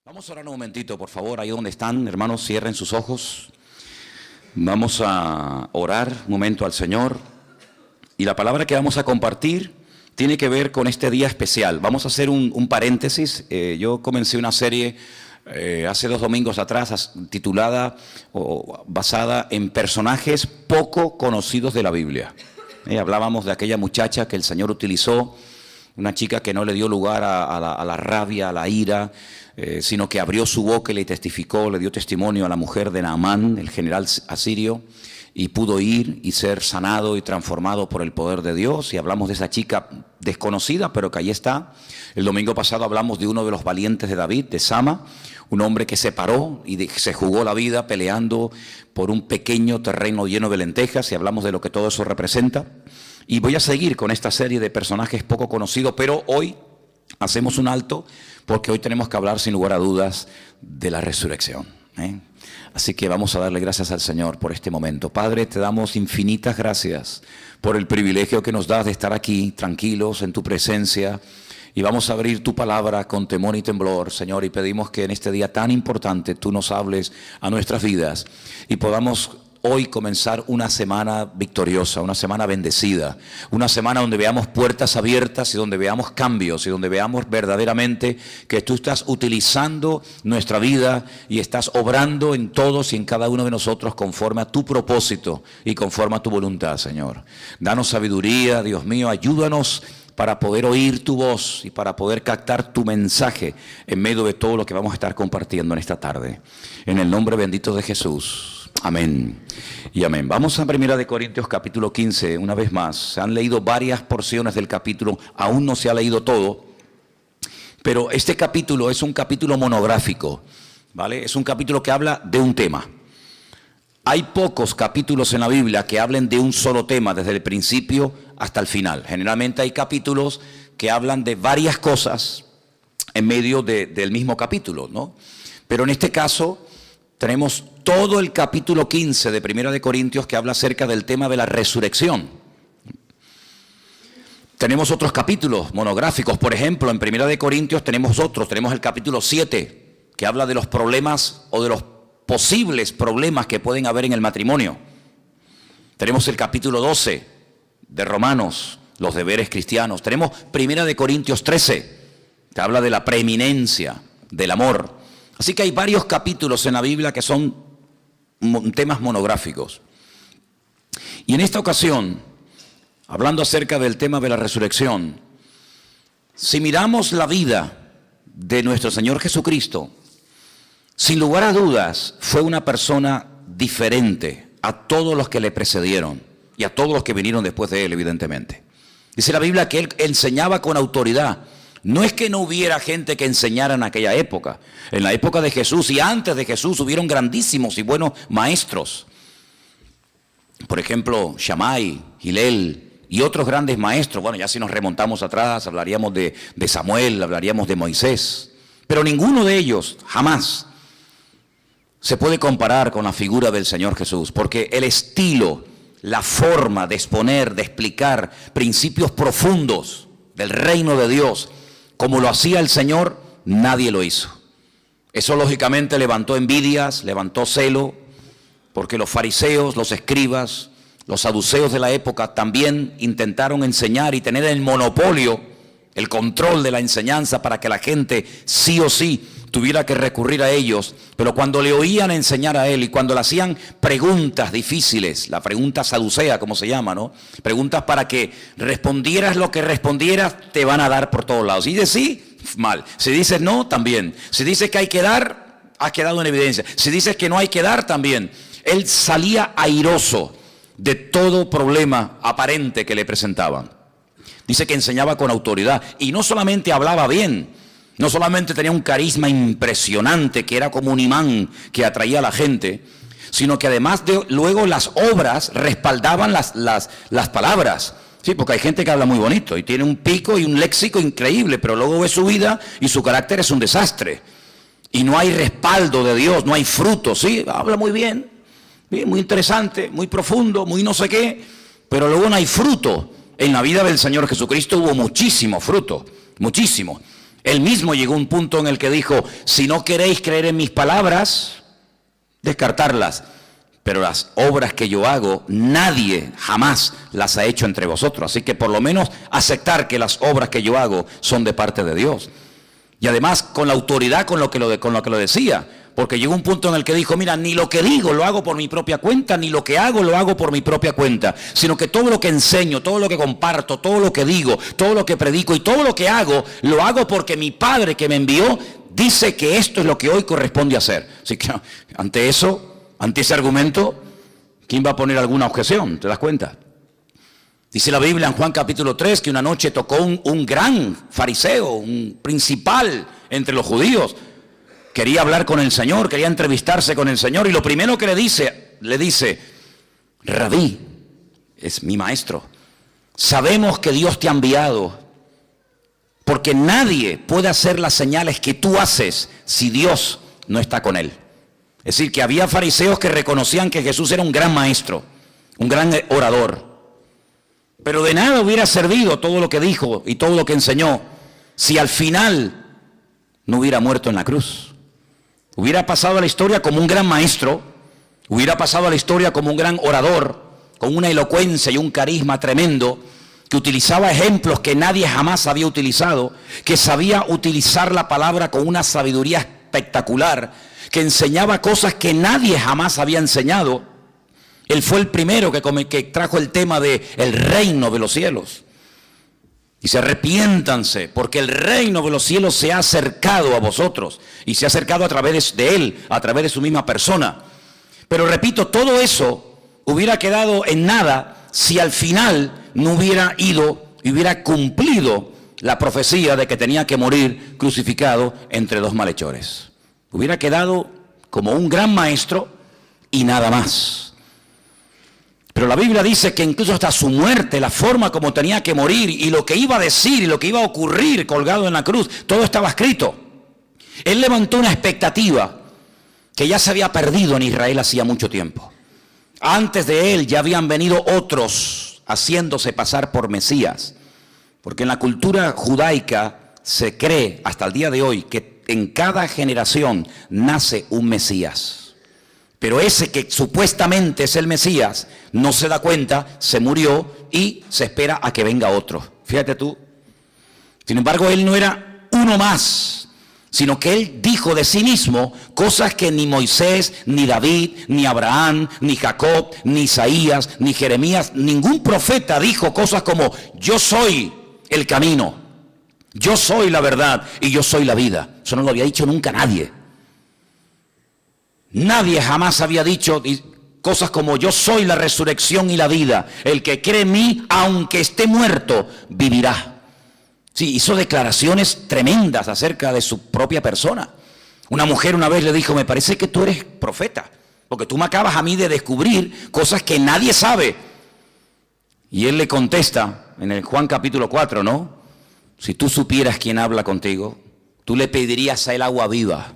Vamos a orar un momentito, por favor, ahí donde están, hermanos, cierren sus ojos. Vamos a orar un momento al Señor. Y la palabra que vamos a compartir tiene que ver con este día especial. Vamos a hacer un paréntesis. Yo comencé una serie hace 2 domingos atrás titulada o basada en personajes poco conocidos de la Biblia. Hablábamos de aquella muchacha que el Señor utilizó, una chica que no le dio lugar a la rabia, a la ira, sino que abrió su boca y le testificó, le dio testimonio a la mujer de Naamán, el general asirio, y pudo ir y ser sanado y transformado por el poder de Dios. Y hablamos de esa chica desconocida, pero que ahí está. El domingo pasado hablamos de uno de los valientes de David, de Sama, un hombre que se paró y se jugó la vida peleando por un pequeño terreno lleno de lentejas, y hablamos de lo que todo eso representa. Y voy a seguir con esta serie de personajes poco conocidos, pero hoy hacemos un alto porque hoy tenemos que hablar sin lugar a dudas de la resurrección. Así que vamos a darle gracias al Señor por este momento. Padre, te damos infinitas gracias por el privilegio que nos das de estar aquí tranquilos en tu presencia. Y vamos a abrir tu palabra con temor y temblor, Señor, y pedimos que en este día tan importante tú nos hables a nuestras vidas y podamos hoy comenzar una semana victoriosa, una semana bendecida, una semana donde veamos puertas abiertas y donde veamos cambios y donde veamos verdaderamente que tú estás utilizando nuestra vida y estás obrando en todos y en cada uno de nosotros conforme a tu propósito y conforme a tu voluntad, Señor. Danos sabiduría, Dios mío, ayúdanos para poder oír tu voz y para poder captar tu mensaje en medio de todo lo que vamos a estar compartiendo en esta tarde. En el nombre bendito de Jesús. Amén y amén. Vamos a 1 Corintios capítulo 15, una vez más. Se han leído varias porciones del capítulo, aún no se ha leído todo, pero este capítulo es un capítulo monográfico, ¿vale? Es un capítulo que habla de un tema. Hay pocos capítulos en la Biblia que hablen de un solo tema desde el principio hasta el final. Generalmente hay capítulos que hablan de varias cosas en medio del mismo capítulo, ¿no? Pero en este caso tenemos todo el capítulo 15 de 1 Corintios que habla acerca del tema de la resurrección. Tenemos otros capítulos monográficos, por ejemplo, en 1 Corintios tenemos el capítulo 7, que habla de los problemas o de los posibles problemas que pueden haber en el matrimonio. Tenemos el capítulo 12 de Romanos, los deberes cristianos. Tenemos 1 Corintios 13, que habla de la preeminencia del amor. Así que hay varios capítulos en la Biblia que son temas monográficos. Y en esta ocasión, hablando acerca del tema de la resurrección, si miramos la vida de nuestro Señor Jesucristo, sin lugar a dudas fue una persona diferente a todos los que le precedieron y a todos los que vinieron después de él, evidentemente. Dice la Biblia que él enseñaba con autoridad. No es que no hubiera gente que enseñara en aquella época. En la época de Jesús y antes de Jesús hubieron grandísimos y buenos maestros. Por ejemplo, Shammai, Hillel y otros grandes maestros. Bueno, ya si nos remontamos atrás, hablaríamos de Samuel, hablaríamos de Moisés. Pero ninguno de ellos jamás se puede comparar con la figura del Señor Jesús. Porque el estilo, la forma de exponer, de explicar principios profundos del reino de Dios, como lo hacía el Señor, nadie lo hizo. Eso lógicamente levantó envidias, levantó celo, porque los fariseos, los escribas, los saduceos de la época también intentaron enseñar y tener el monopolio, el control de la enseñanza para que la gente sí o sí tuviera que recurrir a ellos. Pero cuando le oían enseñar a él y cuando le hacían preguntas difíciles, la pregunta saducea, como se llama, ¿no? Preguntas para que respondieras lo que respondieras, te van a dar por todos lados. Si dices sí, mal. Si dices no, también. Si dices que hay que dar, has quedado en evidencia. Si dices que no hay que dar, también. Él salía airoso de todo problema aparente que le presentaban. Dice que enseñaba con autoridad y no solamente hablaba bien, no solamente tenía un carisma impresionante que era como un imán que atraía a la gente, sino que además luego las obras respaldaban las palabras. Sí, porque hay gente que habla muy bonito y tiene un pico y un léxico increíble, pero luego ve su vida y su carácter es un desastre. Y no hay respaldo de Dios, no hay fruto. Sí, habla muy bien, muy interesante, muy profundo, muy no sé qué, pero luego no hay fruto. En la vida del Señor Jesucristo hubo muchísimo fruto, muchísimo. Él mismo llegó a un punto en el que dijo, si no queréis creer en mis palabras, descartarlas. Pero las obras que yo hago, nadie jamás las ha hecho entre vosotros. Así que por lo menos aceptar que las obras que yo hago son de parte de Dios. Y además con la autoridad con lo que lo decía. Porque llegó un punto en el que dijo, mira, ni lo que digo lo hago por mi propia cuenta, ni lo que hago lo hago por mi propia cuenta. Sino que todo lo que enseño, todo lo que comparto, todo lo que digo, todo lo que predico y todo lo que hago, lo hago porque mi Padre que me envió dice que esto es lo que hoy corresponde hacer. Así que ante eso... Ante ese argumento, ¿quién va a poner alguna objeción? ¿Te das cuenta? Dice la Biblia en Juan capítulo 3 que una noche tocó un gran fariseo, un principal entre los judíos. Quería hablar con el Señor, quería entrevistarse con el Señor. Y lo primero que le dice, Rabí, es mi maestro, sabemos que Dios te ha enviado, porque nadie puede hacer las señales que tú haces si Dios no está con él. Es decir, que había fariseos que reconocían que Jesús era un gran maestro, un gran orador. Pero de nada hubiera servido todo lo que dijo y todo lo que enseñó si al final no hubiera muerto en la cruz. Hubiera pasado a la historia como un gran maestro, hubiera pasado a la historia como un gran orador, con una elocuencia y un carisma tremendo, que utilizaba ejemplos que nadie jamás había utilizado, que sabía utilizar la palabra con una sabiduría espectacular, que enseñaba cosas que nadie jamás había enseñado. Él fue el primero que trajo el tema de el reino de los cielos. Dice, arrepiéntanse, porque el reino de los cielos se ha acercado a vosotros, y se ha acercado a través de él, a través de su misma persona. Pero repito, todo eso hubiera quedado en nada si al final no hubiera ido y hubiera cumplido la profecía de que tenía que morir crucificado entre dos malhechores. Hubiera quedado como un gran maestro y nada más. Pero la Biblia dice que incluso hasta su muerte, la forma como tenía que morir y lo que iba a decir y lo que iba a ocurrir colgado en la cruz, todo estaba escrito. Él levantó una expectativa que ya se había perdido en Israel hacía mucho tiempo. Antes de él ya habían venido otros haciéndose pasar por Mesías. Porque en la cultura judaica se cree hasta el día de hoy que en cada generación nace un Mesías. Pero ese que supuestamente es el Mesías no se da cuenta, se murió y se espera a que venga otro. Fíjate tú. Sin embargo, él no era uno más, sino que él dijo de sí mismo cosas que ni Moisés, ni David, ni Abraham, ni Jacob, ni Isaías, ni Jeremías, ningún profeta dijo cosas como yo soy el camino, yo soy la verdad y yo soy la vida. Eso no lo había dicho nunca nadie. Nadie jamás había dicho cosas como yo soy la resurrección y la vida. El que cree en mí, aunque esté muerto, vivirá. Sí, hizo declaraciones tremendas acerca de su propia persona. Una mujer una vez le dijo, me parece que tú eres profeta, porque tú me acabas a mí de descubrir cosas que nadie sabe. Y él le contesta en el Juan capítulo 4, ¿no? Si tú supieras quién habla contigo, tú le pedirías a él agua viva.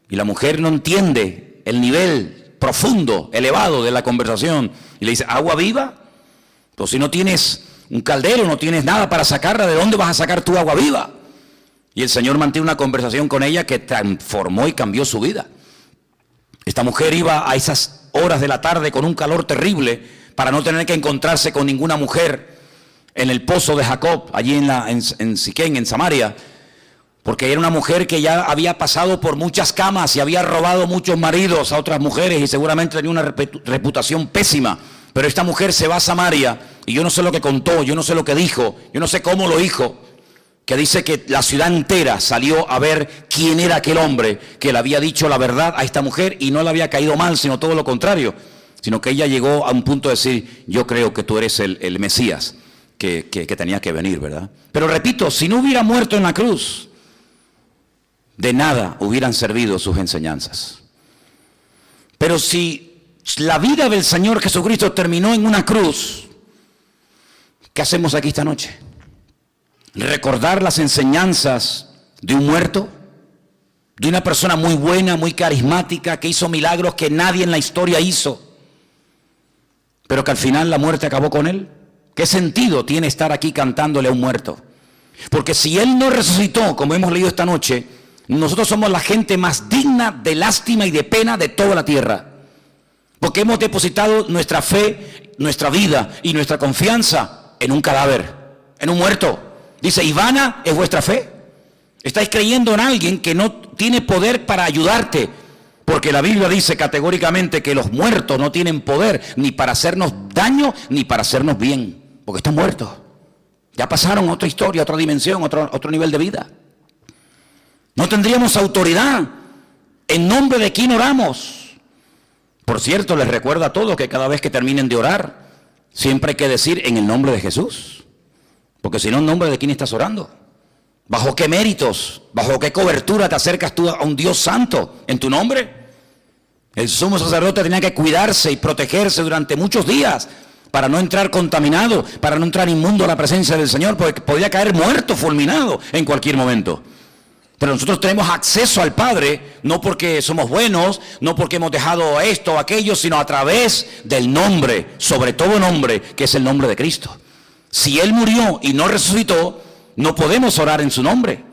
Y la mujer no entiende el nivel profundo, elevado de la conversación. Y le dice, ¿agua viva? Pues si no tienes un caldero, no tienes nada para sacarla, ¿de dónde vas a sacar tu agua viva? Y el Señor mantiene una conversación con ella que transformó y cambió su vida. Esta mujer iba a esas horas de la tarde con un calor terrible para no tener que encontrarse con ninguna mujer en el pozo de Jacob, allí en Siquén, en Samaria, porque era una mujer que ya había pasado por muchas camas y había robado muchos maridos a otras mujeres y seguramente tenía una reputación pésima. Pero esta mujer se va a Samaria y yo no sé lo que contó, yo no sé lo que dijo, yo no sé cómo lo dijo, que dice que la ciudad entera salió a ver quién era aquel hombre que le había dicho la verdad a esta mujer y no le había caído mal, sino todo lo contrario, sino que ella llegó a un punto de decir, yo creo que tú eres el Mesías que tenía que venir, ¿verdad? Pero repito, si no hubiera muerto en la cruz, de nada hubieran servido sus enseñanzas. Pero si la vida del Señor Jesucristo terminó en una cruz, ¿qué hacemos aquí esta noche? ¿Recordar las enseñanzas de un muerto? ¿De una persona muy buena, muy carismática, que hizo milagros que nadie en la historia hizo, pero que al final la muerte acabó con él? ¿Qué sentido tiene estar aquí cantándole a un muerto? Porque si Él no resucitó, como hemos leído esta noche, nosotros somos la gente más digna de lástima y de pena de toda la tierra. Porque hemos depositado nuestra fe, nuestra vida y nuestra confianza en un cadáver, en un muerto. Dice, ¿y vana es vuestra fe? Estáis creyendo en alguien que no tiene poder para ayudarte. Porque la Biblia dice categóricamente que los muertos no tienen poder ni para hacernos daño ni para hacernos bien. Porque están muertos. Ya pasaron a otra historia, a otra dimensión, otro nivel de vida. No tendríamos autoridad. ¿En nombre de quién oramos? Por cierto, les recuerdo a todos que cada vez que terminen de orar, siempre hay que decir en el nombre de Jesús. Porque si no, ¿en nombre de quién estás orando? ¿Bajo qué méritos, bajo qué cobertura te acercas tú a un Dios santo? ¿En tu nombre? El sumo sacerdote tenía que cuidarse y protegerse durante muchos días para no entrar contaminado, para no entrar inmundo a la presencia del Señor, porque podía caer muerto, fulminado en cualquier momento. Pero nosotros tenemos acceso al Padre, no porque somos buenos, no porque hemos dejado esto o aquello, sino a través del nombre, sobre todo nombre, que es el nombre de Cristo. Si Él murió y no resucitó, no podemos orar en su nombre.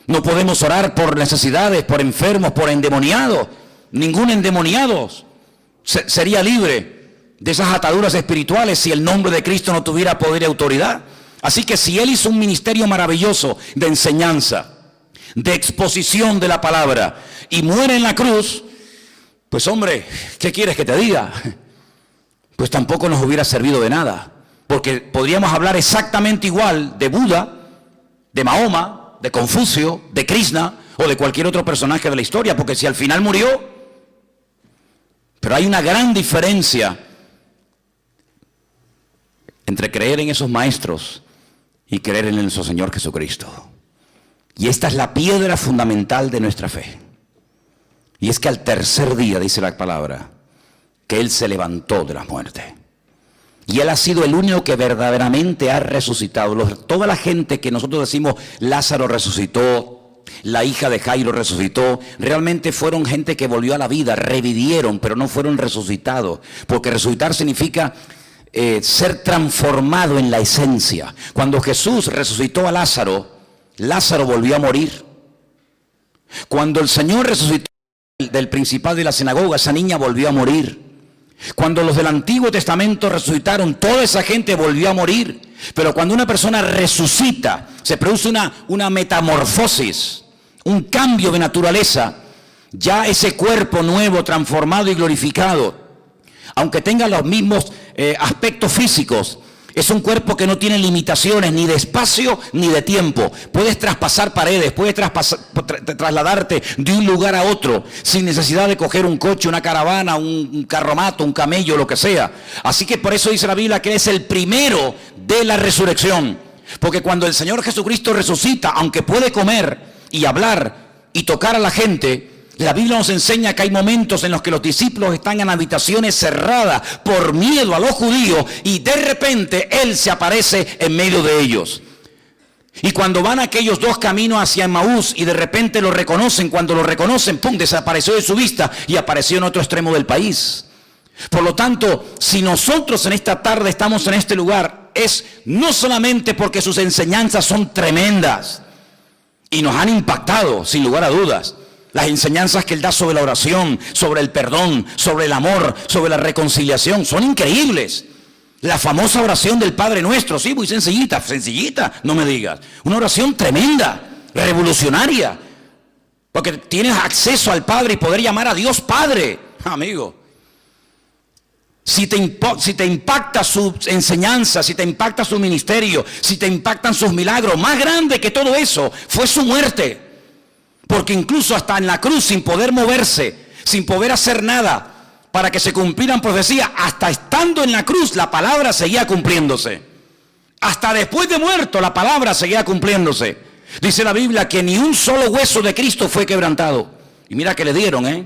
No podemos orar por necesidades, por enfermos, por endemoniados. Ningún endemoniado sería libre de esas ataduras espirituales si el nombre de Cristo no tuviera poder y autoridad. Así que si Él hizo un ministerio maravilloso de enseñanza, de exposición de la palabra, y muere en la cruz, pues hombre, ¿qué quieres que te diga? Pues tampoco nos hubiera servido de nada, porque podríamos hablar exactamente igual de Buda, de Mahoma, de Confucio, de Krishna o de cualquier otro personaje de la historia, porque si al final murió. Pero hay una gran diferencia entre creer en esos maestros y creer en nuestro Señor Jesucristo. Y esta es la piedra fundamental de nuestra fe. Y es que al tercer día, dice la palabra, que Él se levantó de la muerte. Y Él ha sido el único que verdaderamente ha resucitado. Toda la gente que nosotros decimos, Lázaro resucitó, la hija de Jairo resucitó, realmente fueron gente que volvió a la vida, revivieron, pero no fueron resucitados. Porque resucitar significa ser transformado en la esencia. Cuando Jesús resucitó a Lázaro, Lázaro volvió a morir. Cuando el Señor resucitó del principal de la sinagoga, esa niña volvió a morir. Cuando los del Antiguo Testamento resucitaron, toda esa gente volvió a morir. Pero cuando una persona resucita, se produce una metamorfosis, un cambio de naturaleza. Ya ese cuerpo nuevo, transformado y glorificado, aunque tenga los mismos aspectos físicos, es un cuerpo que no tiene limitaciones ni de espacio ni de tiempo. Puedes traspasar paredes, puedes trasladarte de un lugar a otro sin necesidad de coger un coche, una caravana, un carromato, un camello, lo que sea. Así que por eso dice la Biblia que es el primero de la resurrección. Porque cuando el Señor Jesucristo resucita, aunque puede comer y hablar y tocar a la gente, la Biblia nos enseña que hay momentos en los que los discípulos están en habitaciones cerradas por miedo a los judíos y de repente Él se aparece en medio de ellos. Y cuando van aquellos dos caminos hacia Emaús y de repente lo reconocen, cuando lo reconocen, ¡pum!, desapareció de su vista y apareció en otro extremo del país. Por lo tanto, si nosotros en esta tarde estamos en este lugar, es no solamente porque sus enseñanzas son tremendas y nos han impactado, sin lugar a dudas. Las enseñanzas que Él da sobre la oración, sobre el perdón, sobre el amor, sobre la reconciliación, son increíbles. La famosa oración del Padre Nuestro, sí, muy sencillita, no me digas. Una oración tremenda, revolucionaria, porque tienes acceso al Padre y poder llamar a Dios Padre, amigo. Si te impacta su enseñanza, si te impacta su ministerio, si te impactan sus milagros, más grande que todo eso fue su muerte. Porque incluso hasta en la cruz, sin poder moverse, sin poder hacer nada para que se cumplieran profecías, hasta estando en la cruz la palabra seguía cumpliéndose. Hasta después de muerto la palabra seguía cumpliéndose. Dice la Biblia que ni un solo hueso de Cristo fue quebrantado. Y mira que le dieron,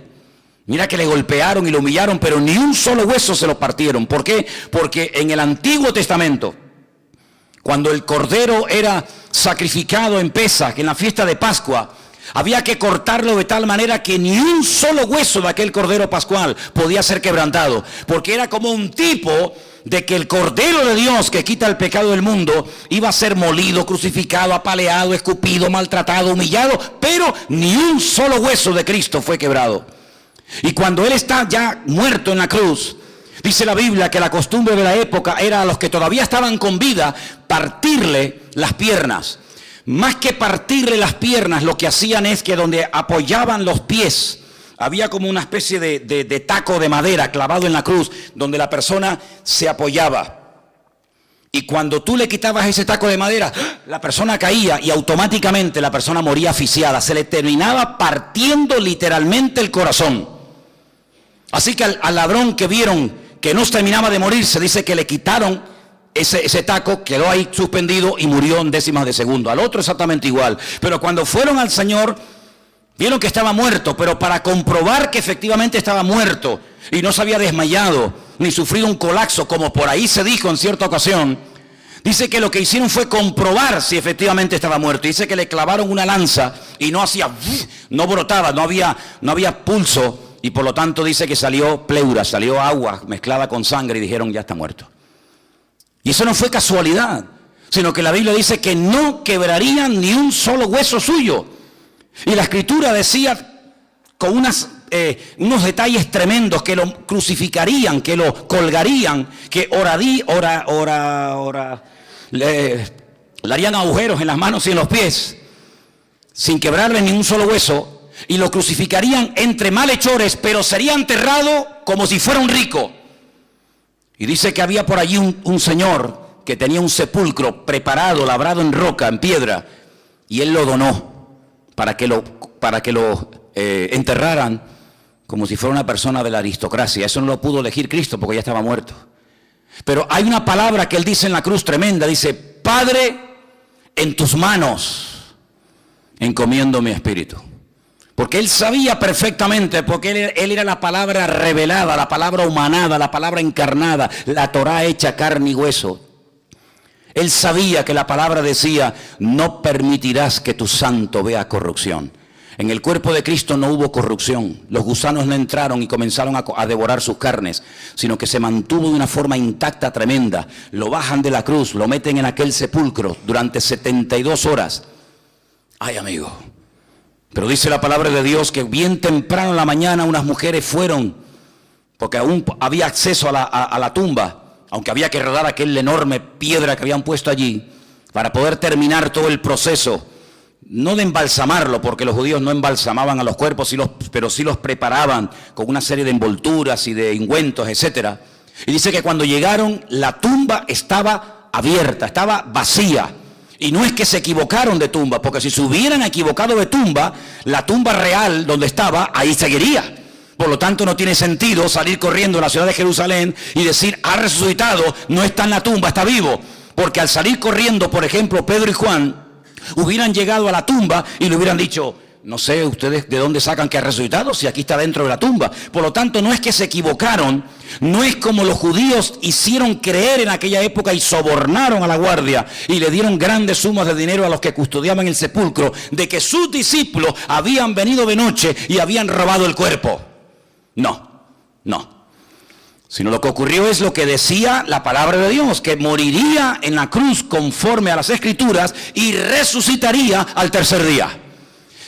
mira que le golpearon y lo humillaron, pero ni un solo hueso se lo partieron. ¿Por qué? Porque en el Antiguo Testamento, cuando el cordero era sacrificado en Pesaj, en la fiesta de Pascua, había que cortarlo de tal manera que ni un solo hueso de aquel cordero pascual podía ser quebrantado, porque era como un tipo de que el Cordero de Dios que quita el pecado del mundo iba a ser molido, crucificado, apaleado, escupido, maltratado, humillado, pero ni un solo hueso de Cristo fue quebrado. Y cuando Él está ya muerto en la cruz, dice la Biblia que la costumbre de la época era a los que todavía estaban con vida partirle las piernas. Más que partirle las piernas, lo que hacían es que donde apoyaban los pies, había como una especie de taco de madera clavado en la cruz, donde la persona se apoyaba. Y cuando tú le quitabas ese taco de madera, la persona caía y automáticamente la persona moría asfixiada. Se le terminaba partiendo literalmente el corazón. Así que al ladrón que vieron que no terminaba de morir, se dice que le quitaron ese taco, quedó ahí suspendido y murió en décimas de segundo. Al otro exactamente igual. Pero cuando fueron al Señor, vieron que estaba muerto, pero para comprobar que efectivamente estaba muerto y no se había desmayado ni sufrido un colapso, como por ahí se dijo en cierta ocasión, dice que lo que hicieron fue comprobar si efectivamente estaba muerto. Dice que le clavaron una lanza y no hacía, no brotaba, no había pulso, y por lo tanto dice que salió pleura, salió agua mezclada con sangre y dijeron ya está muerto. Y eso no fue casualidad, sino que la Biblia dice que no quebrarían ni un solo hueso suyo. Y la Escritura decía con unos detalles tremendos, que lo crucificarían, que lo colgarían, que le harían agujeros en las manos y en los pies, sin quebrarle ni un solo hueso, y lo crucificarían entre malhechores, pero sería enterrado como si fuera un rico. Y dice que había por allí un señor que tenía un sepulcro preparado, labrado en roca, en piedra, y él lo donó para que lo enterraran como si fuera una persona de la aristocracia. Eso no lo pudo elegir Cristo porque ya estaba muerto. Pero hay una palabra que él dice en la cruz tremenda, dice: Padre, en tus manos encomiendo mi espíritu. Porque él sabía perfectamente, porque él era la palabra revelada, la palabra humanada, la palabra encarnada, la Torá hecha carne y hueso. Él sabía que la palabra decía: no permitirás que tu santo vea corrupción. En el cuerpo de Cristo no hubo corrupción. Los gusanos no entraron y comenzaron a devorar sus carnes, sino que se mantuvo de una forma intacta tremenda. Lo bajan de la cruz, lo meten en aquel sepulcro durante 72 horas. Ay, amigo. Pero dice la palabra de Dios que bien temprano en la mañana unas mujeres fueron, porque aún había acceso a la tumba, aunque había que rodar aquella enorme piedra que habían puesto allí, para poder terminar todo el proceso, no de embalsamarlo, porque los judíos no embalsamaban a los cuerpos, pero sí los preparaban con una serie de envolturas y de ungüentos, etc. Y dice que cuando llegaron, la tumba estaba abierta, estaba vacía. Y no es que se equivocaron de tumba, porque si se hubieran equivocado de tumba, la tumba real donde estaba, ahí seguiría. Por lo tanto, no tiene sentido salir corriendo a la ciudad de Jerusalén y decir: ha resucitado, no está en la tumba, está vivo. Porque al salir corriendo, por ejemplo, Pedro y Juan hubieran llegado a la tumba y le hubieran dicho: no sé ustedes de dónde sacan que ha resucitado, si aquí está dentro de la tumba. Por lo tanto, no es que se equivocaron, no es como los judíos hicieron creer en aquella época y sobornaron a la guardia y le dieron grandes sumas de dinero a los que custodiaban el sepulcro, de que sus discípulos habían venido de noche y habían robado el cuerpo. No. Sino lo que ocurrió es lo que decía la palabra de Dios, que moriría en la cruz conforme a las Escrituras y resucitaría al tercer día.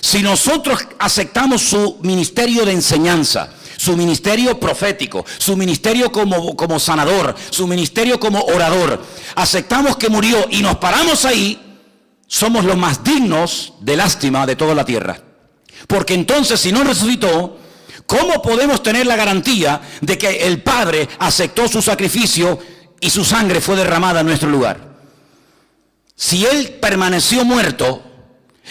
Si nosotros aceptamos su ministerio de enseñanza, su ministerio profético, su ministerio como sanador, su ministerio como orador, aceptamos que murió y nos paramos ahí, somos los más dignos de lástima de toda la tierra. Porque entonces, si no resucitó, ¿cómo podemos tener la garantía de que el Padre aceptó su sacrificio y su sangre fue derramada en nuestro lugar? Si Él permaneció muerto,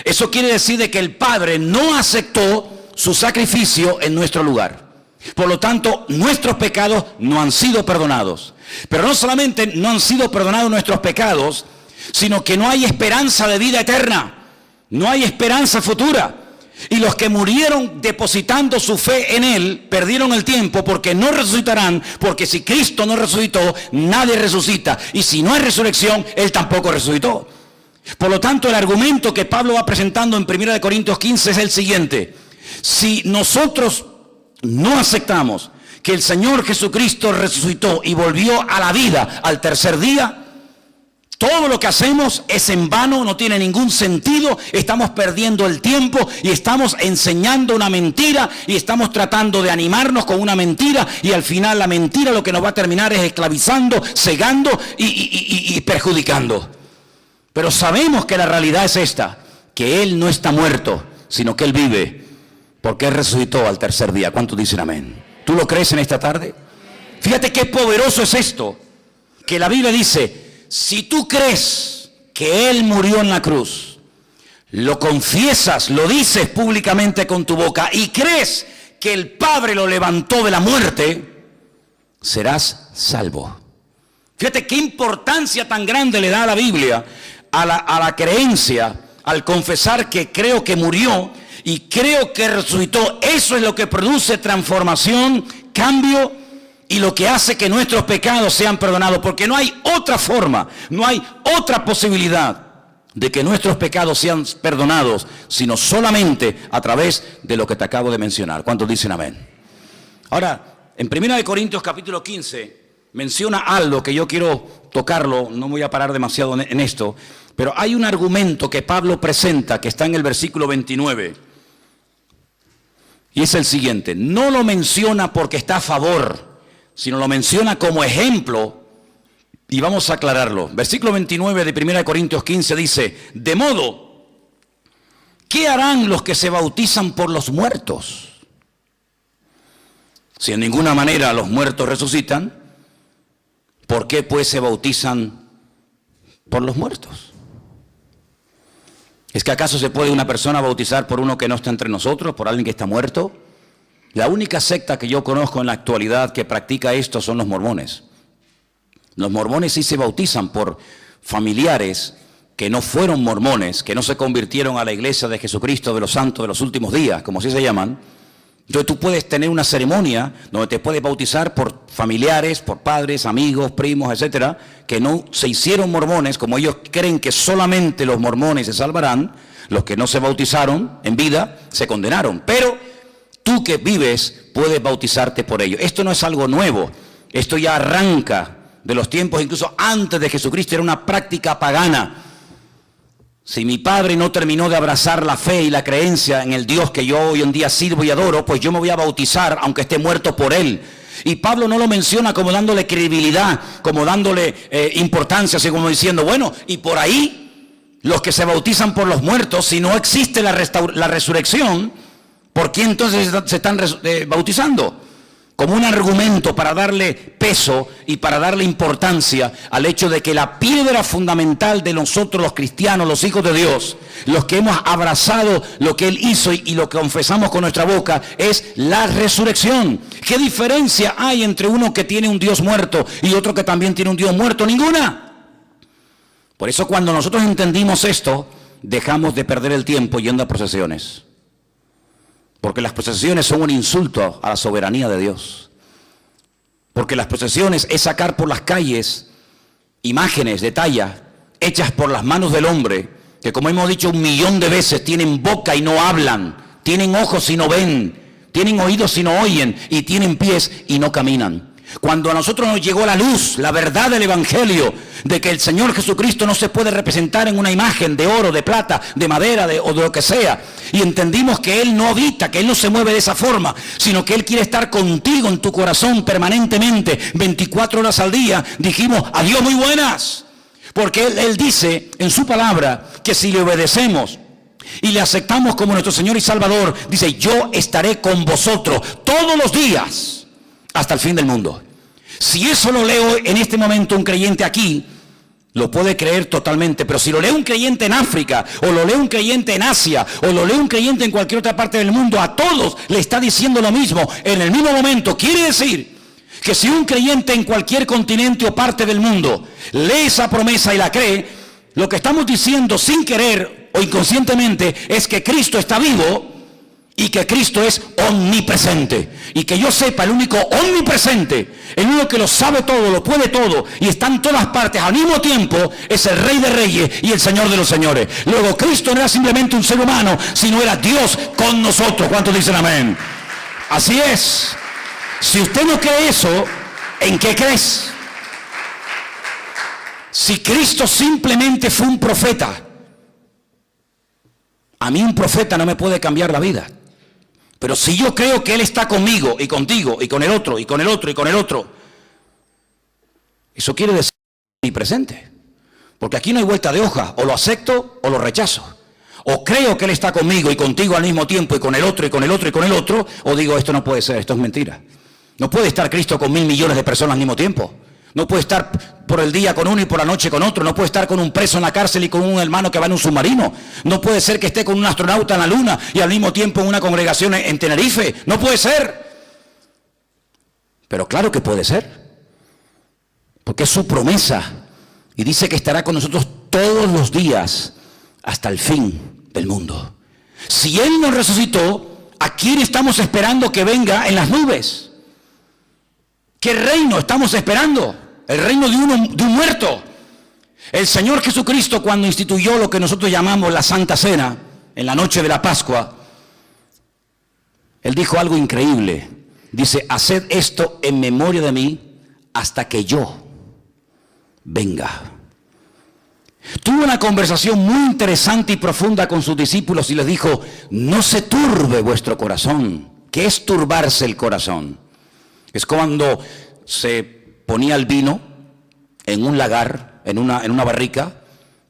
eso quiere decir de que el Padre no aceptó su sacrificio en nuestro lugar. Por lo tanto, nuestros pecados no han sido perdonados. Pero no solamente no han sido perdonados nuestros pecados, sino que no hay esperanza de vida eterna. No hay esperanza futura. Y los que murieron depositando su fe en Él, perdieron el tiempo, porque no resucitarán, porque si Cristo no resucitó, nadie resucita. Y si no hay resurrección, Él tampoco resucitó. Por lo tanto, el argumento que Pablo va presentando en 1 Corintios 15 es el siguiente: si nosotros no aceptamos que el Señor Jesucristo resucitó y volvió a la vida al tercer día, todo lo que hacemos es en vano, no tiene ningún sentido, estamos perdiendo el tiempo y estamos enseñando una mentira y estamos tratando de animarnos con una mentira y al final la mentira lo que nos va a terminar es esclavizando, cegando y perjudicando. Pero sabemos que la realidad es esta, que Él no está muerto, sino que Él vive, porque Él resucitó al tercer día. ¿Cuántos dicen amén? ¿Tú lo crees en esta tarde? Fíjate qué poderoso es esto, que la Biblia dice: si tú crees que Él murió en la cruz, lo confiesas, lo dices públicamente con tu boca y crees que el Padre lo levantó de la muerte, serás salvo. Fíjate qué importancia tan grande le da a la Biblia a la creencia, al confesar que creo que murió y creo que resucitó. Eso es lo que produce transformación, cambio, y lo que hace que nuestros pecados sean perdonados, porque no hay otra forma, no hay otra posibilidad de que nuestros pecados sean perdonados, sino solamente a través de lo que te acabo de mencionar. ¿Cuántos dicen amén? Ahora, en 1 Corintios capítulo 15, menciona algo que yo quiero tocarlo, no voy a parar demasiado en esto, pero hay un argumento que Pablo presenta, que está en el versículo 29, y es el siguiente: no lo menciona porque está a favor, sino lo menciona como ejemplo, y vamos a aclararlo. Versículo 29 de 1 Corintios 15 dice: de modo, ¿qué harán los que se bautizan por los muertos? Si en ninguna manera los muertos resucitan, ¿por qué pues se bautizan por los muertos? ¿Es que acaso se puede una persona bautizar por uno que no está entre nosotros, por alguien que está muerto? La única secta que yo conozco en la actualidad que practica esto son los mormones. Los mormones sí se bautizan por familiares que no fueron mormones, que no se convirtieron a la iglesia de Jesucristo de los santos de los últimos días, como así se llaman. Entonces tú puedes tener una ceremonia donde te puedes bautizar por familiares, por padres, amigos, primos, etcétera, que no se hicieron mormones, como ellos creen que solamente los mormones se salvarán. Los que no se bautizaron en vida se condenaron, pero tú que vives puedes bautizarte por ello. Esto no es algo nuevo, esto ya arranca de los tiempos, incluso antes de Jesucristo era una práctica pagana. Si mi padre no terminó de abrazar la fe y la creencia en el Dios que yo hoy en día sirvo y adoro, pues yo me voy a bautizar aunque esté muerto por Él. Y Pablo no lo menciona como dándole credibilidad, como dándole importancia, así como diciendo, bueno, y por ahí los que se bautizan por los muertos, si no existe la resurrección, ¿por qué entonces se están bautizando? Como un argumento para darle peso y para darle importancia al hecho de que la piedra fundamental de nosotros los cristianos, los hijos de Dios, los que hemos abrazado lo que Él hizo y lo que confesamos con nuestra boca, es la resurrección. ¿Qué diferencia hay entre uno que tiene un Dios muerto y otro que también tiene un Dios muerto? Ninguna. Por eso cuando nosotros entendimos esto, dejamos de perder el tiempo yendo a procesiones. Porque las procesiones son un insulto a la soberanía de Dios. Porque las procesiones es sacar por las calles imágenes de talla hechas por las manos del hombre, que como hemos dicho 1.000.000 de veces, tienen boca y no hablan, tienen ojos y no ven, tienen oídos y no oyen, y tienen pies y no caminan. Cuando a nosotros nos llegó la luz, la verdad del Evangelio, de que el Señor Jesucristo no se puede representar en una imagen de oro, de plata, de madera o de lo que sea, y entendimos que Él no habita, que Él no se mueve de esa forma, sino que Él quiere estar contigo en tu corazón permanentemente, 24 horas al día, dijimos, adiós muy buenas, porque Él dice en su palabra que si le obedecemos y le aceptamos como nuestro Señor y Salvador, dice, yo estaré con vosotros todos los días, hasta el fin del mundo. Si eso lo leo en este momento un creyente aquí, lo puede creer totalmente, pero si lo lee un creyente en África, o lo lee un creyente en Asia, o lo lee un creyente en cualquier otra parte del mundo, a todos le está diciendo lo mismo, en el mismo momento. Quiere decir que si un creyente en cualquier continente o parte del mundo lee esa promesa y la cree, lo que estamos diciendo sin querer o inconscientemente es que Cristo está vivo y que Cristo es omnipresente. Y que yo sepa, el único omnipresente, el único que lo sabe todo, lo puede todo y está en todas partes al mismo tiempo, es el Rey de Reyes y el Señor de los Señores. Luego Cristo no era simplemente un ser humano, sino era Dios con nosotros. ¿Cuántos dicen amén? Así es. Si usted no cree eso, ¿en qué crees? Si Cristo simplemente fue un profeta, a mí un profeta no me puede cambiar la vida. Pero si yo creo que Él está conmigo y contigo y con el otro y con el otro y con el otro, eso quiere decir mi presente. Porque aquí no hay vuelta de hoja, o lo acepto o lo rechazo. O creo que Él está conmigo y contigo al mismo tiempo y con el otro y con el otro y con el otro, o digo esto no puede ser, esto es mentira. No puede estar Cristo con 1.000 millones de personas al mismo tiempo. No puede estar por el día con uno y por la noche con otro. No puede estar con un preso en la cárcel y con un hermano que va en un submarino. No puede ser que esté con un astronauta en la luna y al mismo tiempo en una congregación en Tenerife. No puede ser. Pero claro que puede ser. Porque es su promesa. Y dice que estará con nosotros todos los días hasta el fin del mundo. Si Él nos resucitó, ¿a quién estamos esperando que venga en las nubes? ¿Qué reino estamos esperando? El reino de un muerto. El Señor Jesucristo, cuando instituyó lo que nosotros llamamos la Santa Cena, en la noche de la Pascua, Él dijo algo increíble. Dice, haced esto en memoria de mí hasta que yo venga. Tuvo una conversación muy interesante y profunda con sus discípulos y les dijo, no se turbe vuestro corazón. ¿Qué es turbarse el corazón? Es cuando se ponía el vino en un lagar, en una barrica.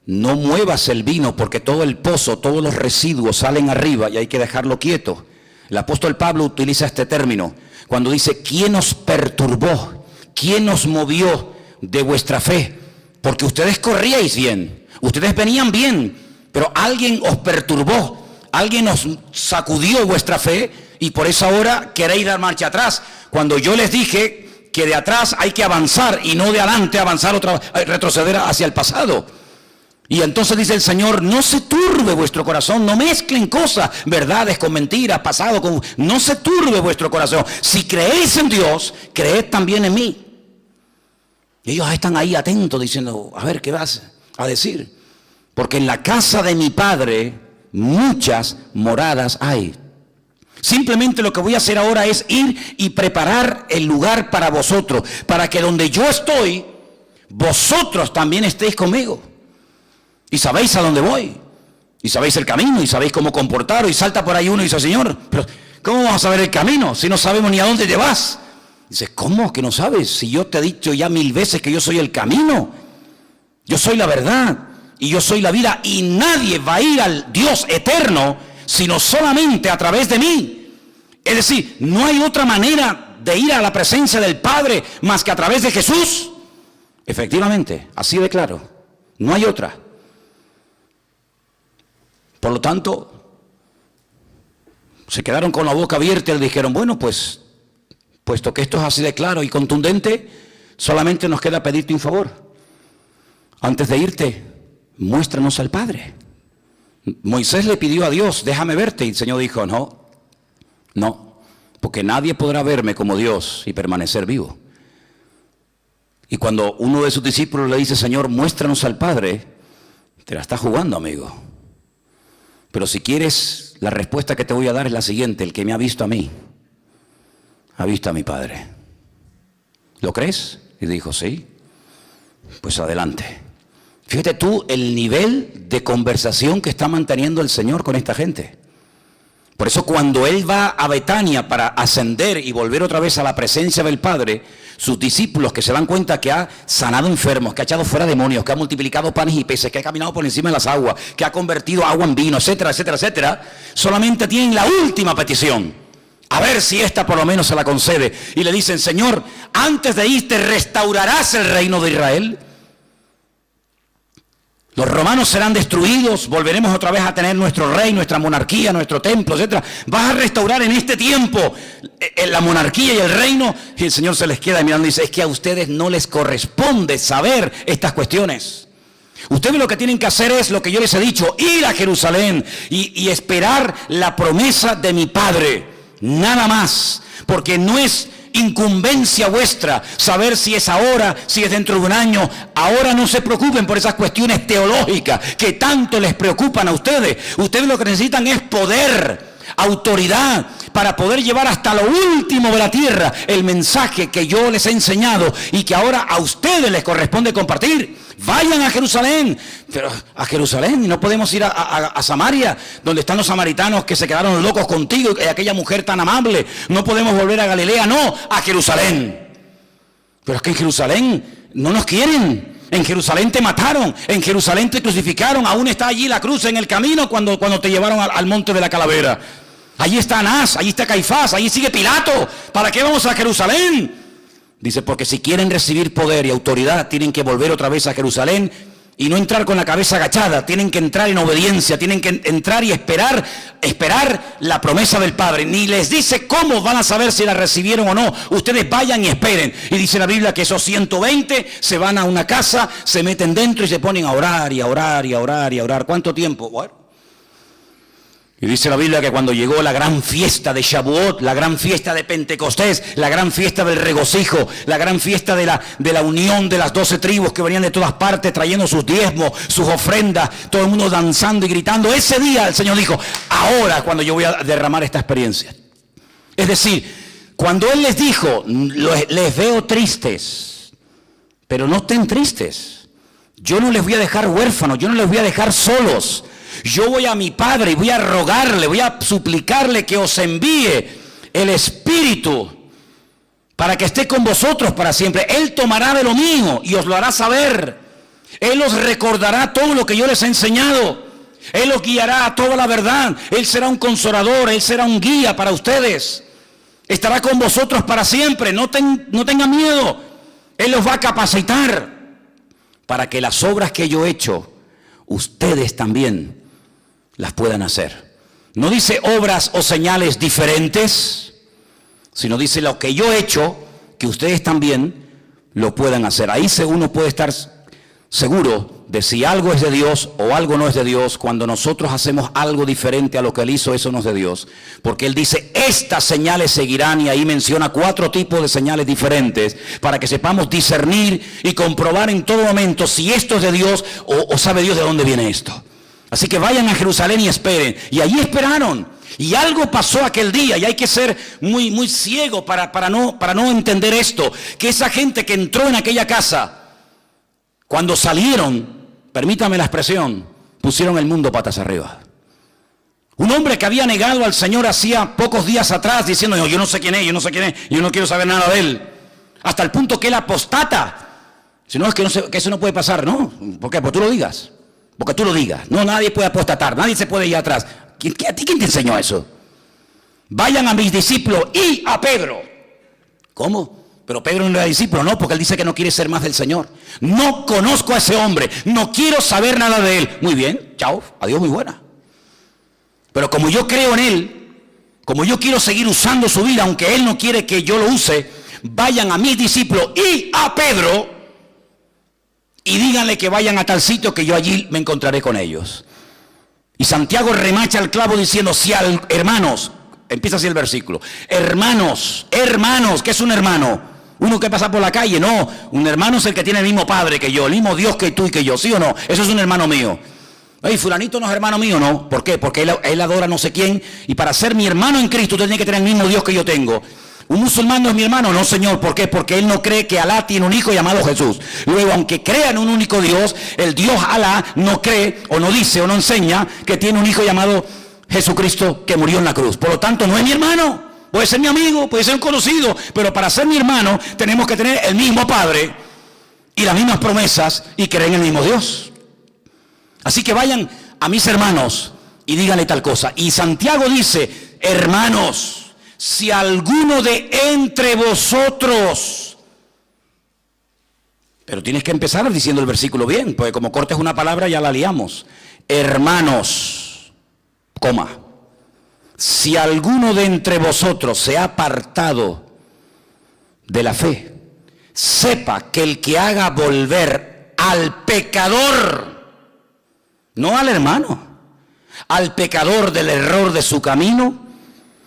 No muevas el vino porque todo el pozo, todos los residuos salen arriba y hay que dejarlo quieto. El apóstol Pablo utiliza este término cuando dice, ¿quién os perturbó? ¿Quién os movió de vuestra fe? Porque ustedes corríais bien, ustedes venían bien, pero alguien os perturbó, alguien os sacudió vuestra fe y por eso ahora queréis dar marcha atrás. Cuando yo les dije que de atrás hay que avanzar y no de adelante avanzar retroceder hacia el pasado. Y entonces dice el Señor, no se turbe vuestro corazón, no mezclen cosas, verdades con mentiras, pasado con... No se turbe vuestro corazón. Si creéis en Dios, creed también en mí. Y ellos están ahí atentos diciendo, a ver, ¿qué vas a decir? Porque en la casa de mi Padre muchas moradas hay. Simplemente lo que voy a hacer ahora es ir y preparar el lugar para vosotros, para que donde yo estoy, vosotros también estéis conmigo. Y sabéis a dónde voy, y sabéis el camino, y sabéis cómo comportaros, y salta por ahí uno y dice, Señor, pero ¿cómo vamos a saber el camino si no sabemos ni a dónde te vas? Dice, ¿cómo que no sabes? Si yo te he dicho ya 1000 veces que yo soy el camino, yo soy la verdad, y yo soy la vida, y nadie va a ir al Dios eterno, sino solamente a través de mí. Es decir, no hay otra manera de ir a la presencia del Padre más que a través de Jesús. Efectivamente, así de claro, no hay otra. Por lo tanto, se quedaron con la boca abierta y le dijeron, bueno, pues, puesto que esto es así de claro y contundente, solamente nos queda pedirte un favor. Antes de irte, muéstranos al Padre. Moisés le pidió a Dios, déjame verte, y el Señor dijo, no, porque nadie podrá verme como Dios y permanecer vivo. Y cuando uno de sus discípulos le dice, Señor, muéstranos al Padre, te la está jugando, amigo. Pero si quieres, la respuesta que te voy a dar es la siguiente, el que me ha visto a mí, ha visto a mi Padre. ¿Lo crees? Y dijo, sí, pues adelante. Fíjate tú el nivel de conversación que está manteniendo el Señor con esta gente. Por eso cuando Él va a Betania para ascender y volver otra vez a la presencia del Padre, sus discípulos que se dan cuenta que ha sanado enfermos, que ha echado fuera demonios, que ha multiplicado panes y peces, que ha caminado por encima de las aguas, que ha convertido agua en vino, etcétera, etcétera, etcétera, solamente tienen la última petición. A ver si esta por lo menos se la concede. Y le dicen, Señor, antes de irte, ¿restaurarás el reino de Israel? Los romanos serán destruidos, volveremos otra vez a tener nuestro rey, nuestra monarquía, nuestro templo, etcétera. ¿Vas a restaurar en este tiempo la monarquía y el reino? Y el Señor se les queda mirando y dice, es que a ustedes no les corresponde saber estas cuestiones. Ustedes lo que tienen que hacer es lo que yo les he dicho, ir a Jerusalén y esperar la promesa de mi Padre. Nada más, porque no es incumbencia vuestra saber si es ahora, si es dentro de un año. Ahora no se preocupen por esas cuestiones teológicas que tanto les preocupan a ustedes. Ustedes lo que necesitan es poder, autoridad, para poder llevar hasta lo último de la tierra el mensaje que yo les he enseñado y que ahora a ustedes les corresponde compartir. Vayan a Jerusalén, pero a Jerusalén, y no podemos ir a Samaria, donde están los samaritanos que se quedaron locos contigo y aquella mujer tan amable. No podemos volver a Galilea, no, a Jerusalén. Pero es que en Jerusalén no nos quieren. En Jerusalén te mataron, en Jerusalén te crucificaron, aún está allí la cruz en el camino cuando te llevaron al monte de la calavera. Allí está Anás, allí está Caifás, allí sigue Pilato. ¿Para qué vamos a Jerusalén? Dice, porque si quieren recibir poder y autoridad, tienen que volver otra vez a Jerusalén y no entrar con la cabeza agachada. Tienen que entrar en obediencia, tienen que entrar y esperar la promesa del Padre. Ni les dice cómo van a saber si la recibieron o no. Ustedes vayan y esperen. Y dice la Biblia que esos 120 se van a una casa, se meten dentro y se ponen a orar y a orar y a orar y a orar. ¿Cuánto tiempo? Bueno. Y dice la Biblia que cuando llegó la gran fiesta de Shavuot, la gran fiesta de Pentecostés, la gran fiesta del regocijo, la gran fiesta de la unión de las 12 tribus que venían de todas partes trayendo sus diezmos, sus ofrendas, todo el mundo danzando y gritando, ese día el Señor dijo, ahora cuando yo voy a derramar esta experiencia. Es decir, cuando Él les dijo, les veo tristes, pero no estén tristes. Yo no les voy a dejar huérfanos, yo no les voy a dejar solos. Yo voy a mi Padre y voy a rogarle, voy a suplicarle que os envíe el Espíritu para que esté con vosotros para siempre. Él tomará de lo mío y os lo hará saber. Él os recordará todo lo que yo les he enseñado. Él os guiará a toda la verdad. Él será un consolador, Él será un guía para ustedes. Estará con vosotros para siempre. No tengan miedo. Él los va a capacitar para que las obras que yo he hecho, ustedes también las puedan hacer. No dice obras o señales diferentes, sino dice lo que yo he hecho, que ustedes también lo puedan hacer. Ahí uno puede estar seguro de si algo es de Dios o algo no es de Dios. Cuando nosotros hacemos algo diferente a lo que Él hizo, eso no es de Dios. Porque Él dice, estas señales seguirán, y ahí menciona 4 tipos de señales diferentes, para que sepamos discernir y comprobar en todo momento si esto es de Dios o sabe Dios de dónde viene esto. Así que vayan a Jerusalén y esperen. Y allí esperaron. Y algo pasó aquel día, y hay que ser muy, muy ciego para no entender esto. Que esa gente que entró en aquella casa, cuando salieron, permítame la expresión, pusieron el mundo patas arriba. Un hombre que había negado al Señor hacía pocos días atrás, diciendo, yo no sé quién es, yo no quiero saber nada de Él. Hasta el punto que Él apostata. Si no, es que eso no puede pasar, ¿no? ¿Por qué? Porque tú lo digas. Porque tú lo digas. No, nadie puede apostatar, nadie se puede ir atrás. ¿A ti quién te enseñó eso? Vayan a mis discípulos y a Pedro. ¿Cómo? Pero Pedro no era discípulo, no, porque él dice que no quiere ser más del Señor. No conozco a ese hombre, no quiero saber nada de él. Muy bien, chao, adiós, muy buena. Pero como yo creo en él, como yo quiero seguir usando su vida, aunque él no quiere que yo lo use, vayan a mis discípulos y a Pedro y díganle que vayan a tal sitio que yo allí me encontraré con ellos. Y Santiago remacha el clavo diciendo, si hermanos, empieza así el versículo, hermanos, ¿qué es un hermano? Uno que pasa por la calle, no, un hermano es el que tiene el mismo padre que yo, el mismo Dios que tú y que yo, ¿sí o no? Eso es un hermano mío. Ay, fulanito no es hermano mío, no. ¿Por qué? Porque él adora no sé quién, y para ser mi hermano en Cristo usted tiene que tener el mismo Dios que yo tengo. ¿Un musulmán no es mi hermano? No, Señor. ¿Por qué? Porque él no cree que Alá tiene un hijo llamado Jesús. Luego, aunque crea en un único Dios, el Dios Alá no cree, o no dice, o no enseña que tiene un hijo llamado Jesucristo que murió en la cruz. Por lo tanto, no es mi hermano. Puede ser mi amigo, puede ser un conocido, pero para ser mi hermano tenemos que tener el mismo Padre y las mismas promesas y creer en el mismo Dios. Así que vayan a mis hermanos y díganle tal cosa. Y Santiago dice, hermanos, si alguno de entre vosotros, pero tienes que empezar diciendo el versículo bien, porque como cortes una palabra ya la liamos. Hermanos, coma, si alguno de entre vosotros se ha apartado de la fe, sepa que el que haga volver al pecador, no al hermano, al pecador del error de su camino,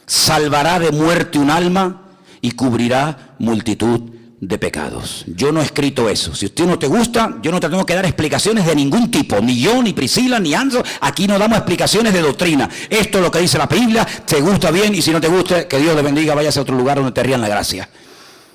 salvará de muerte un alma y cubrirá multitud de pecados. Yo no he escrito eso. Si a usted no te gusta, yo no te tengo que dar explicaciones de ningún tipo. Ni yo, ni Priscila, ni Anzo. Aquí no damos explicaciones de doctrina. Esto es lo que dice la Biblia. Te gusta bien, y si no te gusta, que Dios le bendiga. Váyase a otro lugar donde te rían la gracia.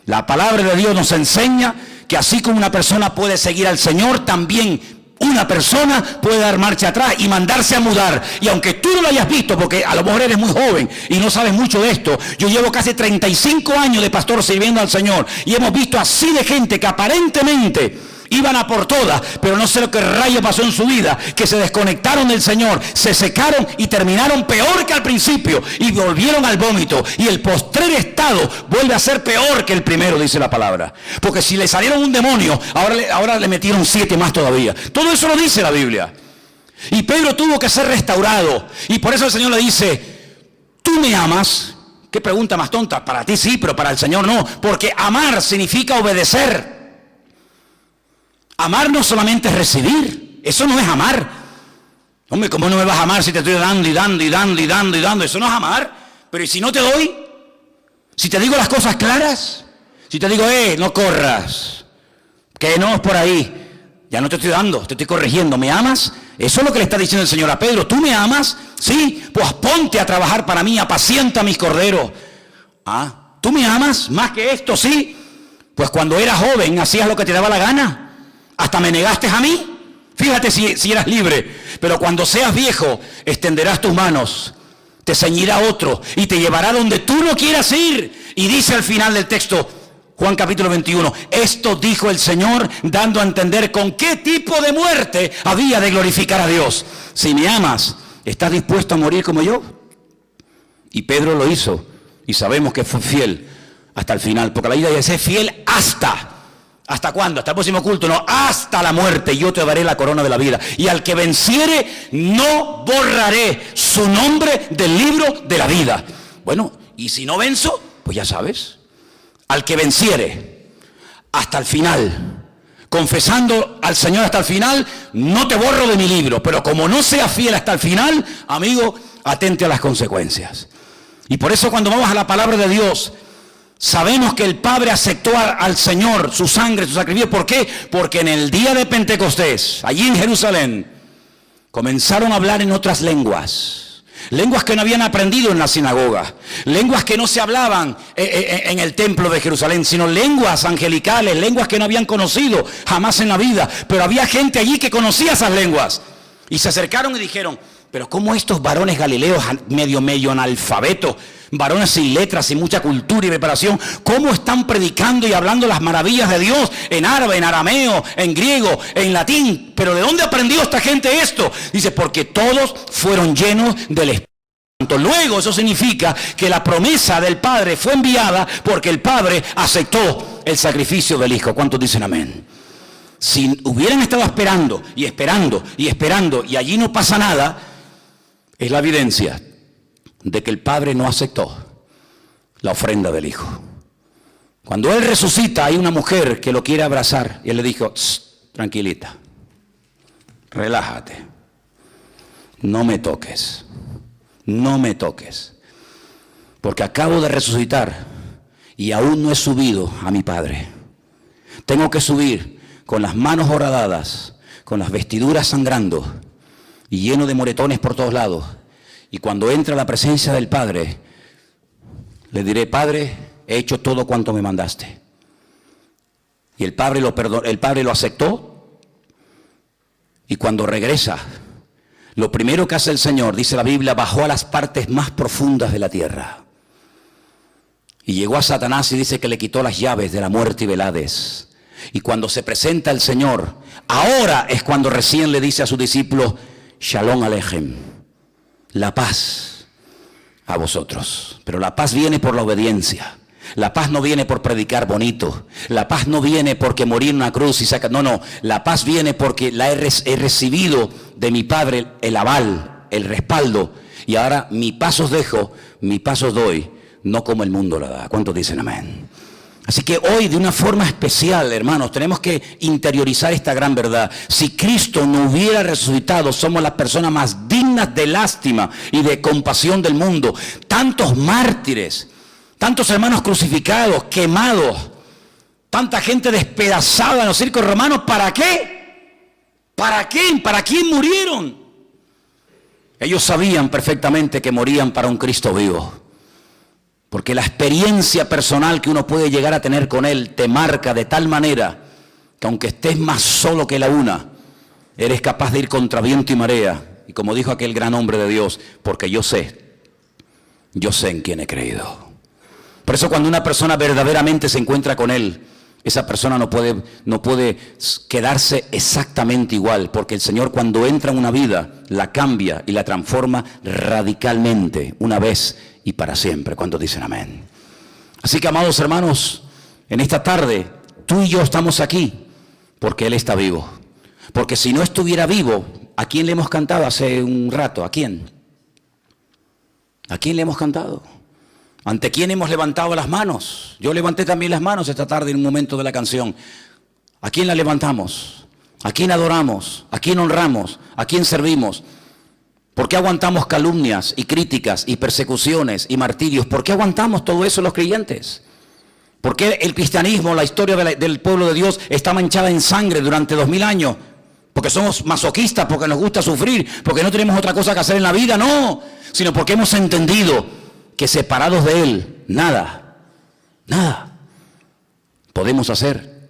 La palabra de Dios nos enseña que así como una persona puede seguir al Señor, también una persona puede dar marcha atrás y mandarse a mudar. Y aunque tú no lo hayas visto, porque a lo mejor eres muy joven y no sabes mucho de esto, yo llevo casi 35 años de pastor sirviendo al Señor, y hemos visto así de gente que aparentemente iban a por todas, pero no sé lo que rayo pasó en su vida, que se desconectaron del Señor, se secaron y terminaron peor que al principio, y volvieron al vómito, y el postrer estado vuelve a ser peor que el primero, dice la palabra. Porque si le salieron un demonio, ahora le metieron 7 más todavía. Todo eso lo dice la Biblia. Y Pedro tuvo que ser restaurado, y por eso el Señor le dice: ¿tú me amas? Qué pregunta más tonta. Para ti sí, pero para el Señor no, porque amar significa obedecer. Amar no solamente es recibir, eso no es amar. Hombre, ¿cómo no me vas a amar si te estoy dando y dando y dando y dando y dando? Eso no es amar. Pero ¿y si no te doy? Si te digo las cosas claras, si te digo, no corras, que no es por ahí, ya no te estoy dando, te estoy corrigiendo. ¿Me amas? Eso es lo que le está diciendo el Señor a Pedro. ¿Tú me amas? Sí, pues ponte a trabajar para mí, apacienta mis corderos. ¿Tú me amas más que esto? Sí. Pues cuando eras joven hacías lo que te daba la gana. Hasta me negaste a mí. Fíjate si eras libre. Pero cuando seas viejo, extenderás tus manos, te ceñirá otro y te llevará donde tú no quieras ir. Y dice al final del texto, Juan capítulo 21, esto dijo el Señor, dando a entender con qué tipo de muerte había de glorificar a Dios. Si me amas, ¿estás dispuesto a morir como yo? Y Pedro lo hizo, y sabemos que fue fiel hasta el final, porque la Biblia dice fiel hasta. ¿Hasta cuándo? ¿Hasta el próximo culto? No, hasta la muerte. Yo te daré la corona de la vida. Y al que venciere, no borraré su nombre del libro de la vida. Bueno, y si no venzo, pues ya sabes. Al que venciere, hasta el final, confesando al Señor hasta el final, no te borro de mi libro. Pero como no seas fiel hasta el final, amigo, atente a las consecuencias. Y por eso cuando vamos a la palabra de Dios, sabemos que el Padre aceptó al Señor, su sangre, su sacrificio. ¿Por qué? Porque en el día de Pentecostés, allí en Jerusalén, comenzaron a hablar en otras lenguas. Lenguas que no habían aprendido en la sinagoga. Lenguas que no se hablaban en el templo de Jerusalén, sino lenguas angelicales, lenguas que no habían conocido jamás en la vida. Pero había gente allí que conocía esas lenguas. Y se acercaron y dijeron, pero ¿cómo estos varones galileos medio analfabetos, varones sin letras, sin mucha cultura y preparación, cómo están predicando y hablando las maravillas de Dios en árabe, en arameo, en griego, en latín? ¿Pero de dónde aprendió esta gente esto? Dice, porque todos fueron llenos del Espíritu Santo. Luego eso significa que la promesa del Padre fue enviada porque el Padre aceptó el sacrificio del Hijo. ¿Cuántos dicen amén? Si hubieran estado esperando y esperando y esperando y allí no pasa nada, es la evidencia de que el Padre no aceptó la ofrenda del Hijo. Cuando Él resucita, hay una mujer que lo quiere abrazar y Él le dijo, tranquilita, relájate, no me toques, porque acabo de resucitar y aún no he subido a mi Padre. Tengo que subir con las manos horadadas, con las vestiduras sangrando y lleno de moretones por todos lados. Y cuando entre a la presencia del Padre, le diré, Padre, he hecho todo cuanto me mandaste. Y el Padre lo aceptó. Y cuando regresa, lo primero que hace el Señor, dice la Biblia, bajó a las partes más profundas de la tierra. Y llegó a Satanás y dice que le quitó las llaves de la muerte y del Hades. Y cuando se presenta el Señor, ahora es cuando recién le dice a sus discípulos, Shalom Aleichem. La paz a vosotros. Pero la paz viene por la obediencia. La paz no viene por predicar bonito. La paz no viene porque morir en una cruz y sacar. No. La paz viene porque he recibido de mi Padre el aval, el respaldo. Y ahora mi paz os dejo, mi paz os doy, no como el mundo la da. ¿Cuántos dicen amén? Así que hoy, de una forma especial, hermanos, tenemos que interiorizar esta gran verdad. Si Cristo no hubiera resucitado, somos las personas más dignas de lástima y de compasión del mundo. Tantos mártires, tantos hermanos crucificados, quemados, tanta gente despedazada en los circos romanos, ¿para qué? ¿Para qué? ¿Para quién murieron? Ellos sabían perfectamente que morían para un Cristo vivo. Porque la experiencia personal que uno puede llegar a tener con Él te marca de tal manera que aunque estés más solo que la una, eres capaz de ir contra viento y marea. Y como dijo aquel gran hombre de Dios, porque yo sé en quién he creído. Por eso cuando una persona verdaderamente se encuentra con Él, esa persona no puede quedarse exactamente igual, porque el Señor cuando entra en una vida, la cambia y la transforma radicalmente, una vez y para siempre. ¿Cuántos dicen amén? Así que, amados hermanos, en esta tarde, tú y yo estamos aquí, porque Él está vivo. Porque si no estuviera vivo, ¿a quién le hemos cantado hace un rato? ¿A quién? ¿A quién le hemos cantado? ¿Ante quién hemos levantado las manos? Yo levanté también las manos esta tarde en un momento de la canción. ¿A quién la levantamos? ¿A quién adoramos? ¿A quién honramos? ¿A quién servimos? ¿Por qué aguantamos calumnias y críticas y persecuciones y martirios? ¿Por qué aguantamos todo eso los creyentes? ¿Por qué el cristianismo, la historia del pueblo de Dios está manchada en sangre durante 2000 años? ¿Porque somos masoquistas? ¿Porque nos gusta sufrir? ¿Porque no tenemos otra cosa que hacer en la vida? No, sino porque hemos entendido que separados de Él, nada podemos hacer.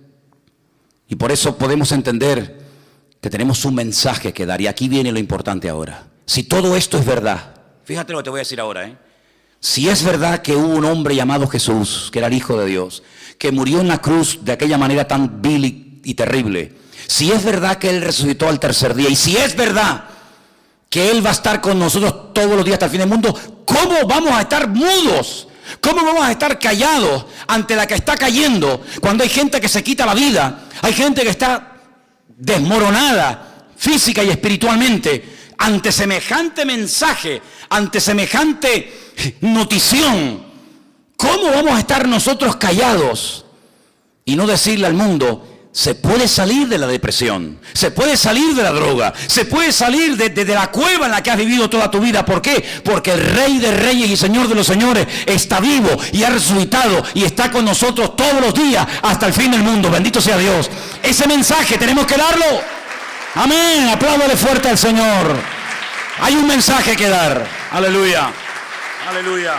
Y por eso podemos entender que tenemos un mensaje que dar. Y aquí viene lo importante ahora. Si todo esto es verdad, fíjate lo que te voy a decir ahora, Si es verdad que hubo un hombre llamado Jesús, que era el Hijo de Dios, que murió en la cruz de aquella manera tan vil y terrible, si es verdad que Él resucitó al tercer día, y si es verdad que Él va a estar con nosotros todos los días hasta el fin del mundo, ¿cómo vamos a estar mudos? ¿Cómo vamos a estar callados ante la que está cayendo? Cuando hay gente que se quita la vida, hay gente que está desmoronada física y espiritualmente, ante semejante mensaje, ante semejante notición. ¿Cómo vamos a estar nosotros callados y no decirle al mundo: se puede salir de la depresión, se puede salir de la droga, se puede salir de la cueva en la que has vivido toda tu vida? ¿Por qué? Porque el Rey de Reyes y Señor de los Señores está vivo y ha resucitado y está con nosotros todos los días hasta el fin del mundo. Bendito sea Dios. Ese mensaje tenemos que darlo. Amén. Apláudale fuerte al Señor. Hay un mensaje que dar. Aleluya. Aleluya.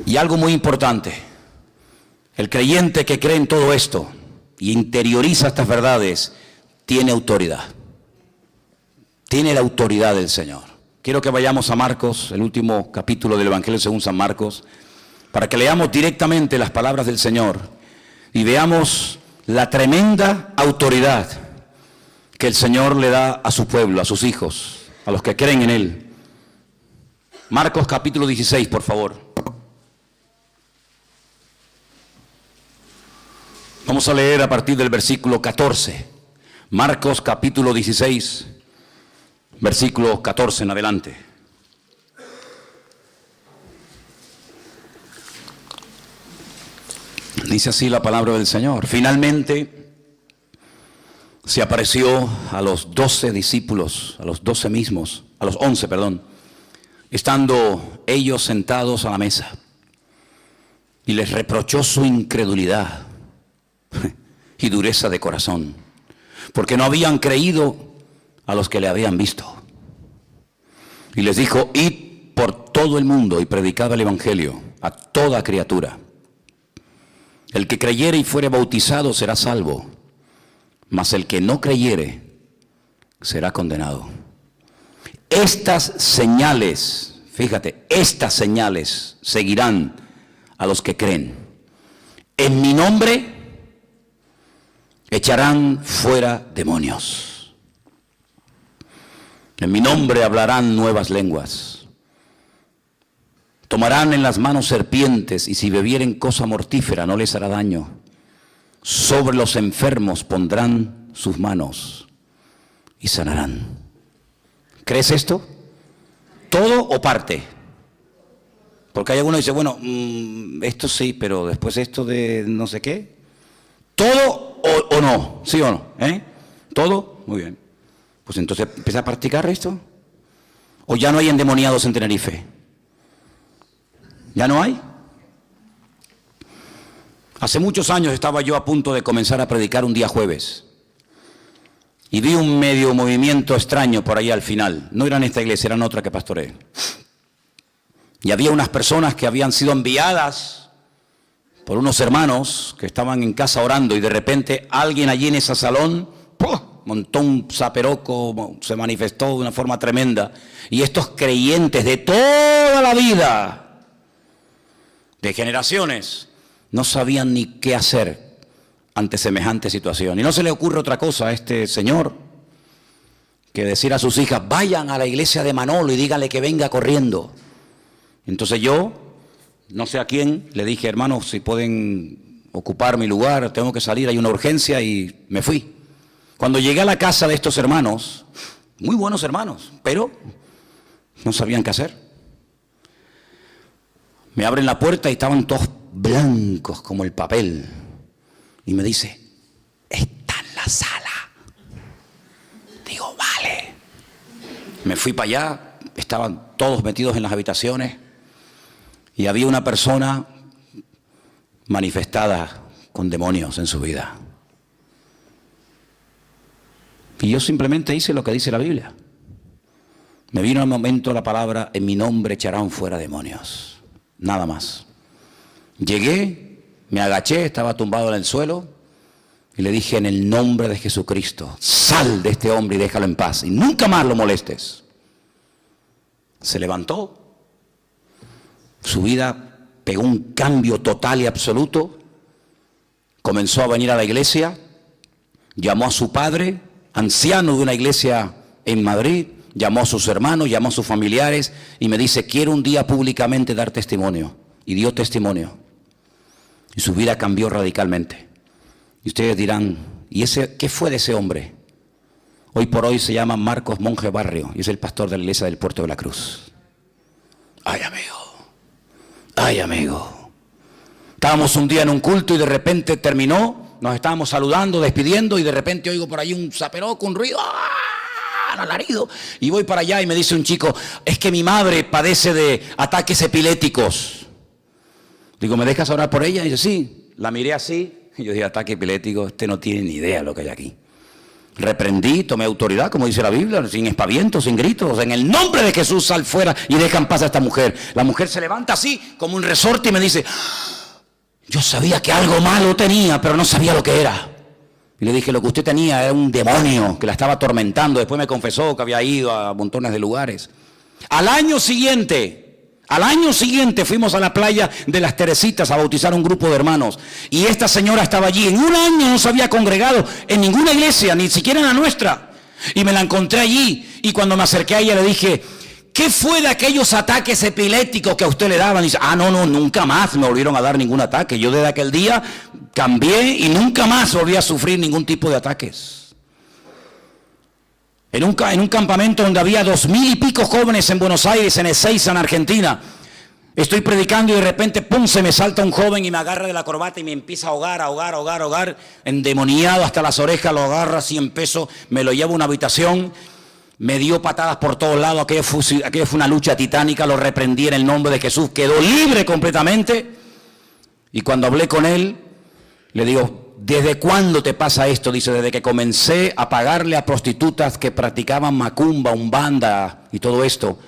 Y algo muy importante, el creyente que cree en todo esto y interioriza estas verdades, tiene autoridad. Tiene la autoridad del Señor. Quiero que vayamos a Marcos, el último capítulo del Evangelio según San Marcos, para que leamos directamente las palabras del Señor y veamos la tremenda autoridad que el Señor le da a su pueblo, a sus hijos, a los que creen en Él. Marcos capítulo 16, por favor. Vamos a leer a partir del versículo 14. Marcos capítulo 16, versículo 14 en adelante. Dice así la palabra del Señor. Finalmente se apareció a los 12 discípulos, a los 12 mismos, a los 11, estando ellos sentados a la mesa, y les reprochó su incredulidad y dureza de corazón, porque no habían creído a los que le habían visto. Y les dijo: id por todo el mundo y predicad el evangelio a toda criatura. El que creyere y fuere bautizado será salvo, mas el que no creyere será condenado. Estas señales, fíjate, estas señales seguirán a los que creen. En mi nombre echarán fuera demonios. En mi nombre hablarán nuevas lenguas. Tomarán en las manos serpientes, y si bebieren cosa mortífera no les hará daño. Sobre los enfermos pondrán sus manos y sanarán. ¿Crees esto? ¿Todo o parte? Porque hay alguno que dice: bueno, esto sí, pero después esto de no sé qué. ¿Todo o no? ¿Sí o no? ¿Todo? Muy bien. Pues entonces empieza a practicar esto. ¿O ya no hay endemoniados en Tenerife? ¿Ya no hay? Hace muchos años estaba yo a punto de comenzar a predicar un día jueves. Y vi un medio movimiento extraño por ahí al final. No era en esta iglesia, era en otra que pastoreé. Y había unas personas que habían sido enviadas por unos hermanos que estaban en casa orando y de repente alguien allí en ese salón montó un zaperoco, se manifestó de una forma tremenda. Y estos creyentes de toda la vida, de generaciones, no sabían ni qué hacer ante semejante situación. Y no se le ocurre otra cosa a este señor que decir a sus hijas, vayan a la iglesia de Manolo y díganle que venga corriendo. Entonces yo, no sé a quién, le dije, hermanos, si pueden ocupar mi lugar, tengo que salir, hay una urgencia, y me fui. Cuando llegué a la casa de estos hermanos, muy buenos hermanos, pero no sabían qué hacer. Me abren la puerta y estaban todos blancos como el papel. Y me dice, está en la sala. Digo, vale. Me fui para allá, estaban todos metidos en las habitaciones y había una persona manifestada con demonios en su vida. Y yo simplemente hice lo que dice la Biblia. Me vino al momento la palabra, en mi nombre echarán fuera demonios. Nada más. Llegué, me agaché, estaba tumbado en el suelo y le dije, en el nombre de Jesucristo, sal de este hombre y déjalo en paz y nunca más lo molestes. Se levantó, su vida pegó un cambio total y absoluto, comenzó a venir a la iglesia, llamó a su padre, anciano de una iglesia en Madrid, llamó a sus hermanos, llamó a sus familiares y me dice, quiero un día públicamente dar testimonio. Y dio testimonio. Y su vida cambió radicalmente. Y ustedes dirán, ¿y ese qué fue de ese hombre? Hoy por hoy se llama Marcos Monje Barrio y es el pastor de la iglesia del Puerto de la Cruz. Ay, amigo. Estábamos un día en un culto y de repente terminó, nos estábamos saludando, despidiendo y de repente oigo por ahí un zaperoco, un ruido, alarido, y voy para allá y me dice un chico, es que mi madre padece de ataques epilépticos. Digo, ¿me dejas orar por ella? Y dice, sí. La miré así y yo dije, ataque epiléptico, este no tiene ni idea de lo que hay aquí. Reprendí, tomé autoridad, como dice la Biblia, sin espavientos, sin gritos. En el nombre de Jesús, sal fuera y deja en paz a esta mujer. La mujer se levanta así, como un resorte y me dice, yo sabía que algo malo tenía, pero no sabía lo que era. Y le dije, lo que usted tenía era un demonio que la estaba atormentando. Después me confesó que había ido a montones de lugares. Al año siguiente fuimos a la playa de las Teresitas a bautizar un grupo de hermanos. Y esta señora estaba allí. En un año no se había congregado en ninguna iglesia, ni siquiera en la nuestra. Y me la encontré allí. Y cuando me acerqué a ella le dije, ¿qué fue de aquellos ataques epilépticos que a usted le daban? Y dice, no, nunca más me volvieron a dar ningún ataque. Yo desde aquel día cambié y nunca más volví a sufrir ningún tipo de ataques. En un campamento donde había 2,000 y pico jóvenes en Buenos Aires, en Ezeiza, en Argentina. Estoy predicando y de repente, ¡pum!, se me salta un joven y me agarra de la corbata y me empieza a ahogar, endemoniado hasta las orejas, lo agarra así en peso, me lo llevo a una habitación, me dio patadas por todos lados, aquello fue una lucha titánica, lo reprendí en el nombre de Jesús, quedó libre completamente. Y cuando hablé con él, le digo, ¿desde cuándo te pasa esto? Dice, desde que comencé a pagarle a prostitutas que practicaban macumba, umbanda y todo esto,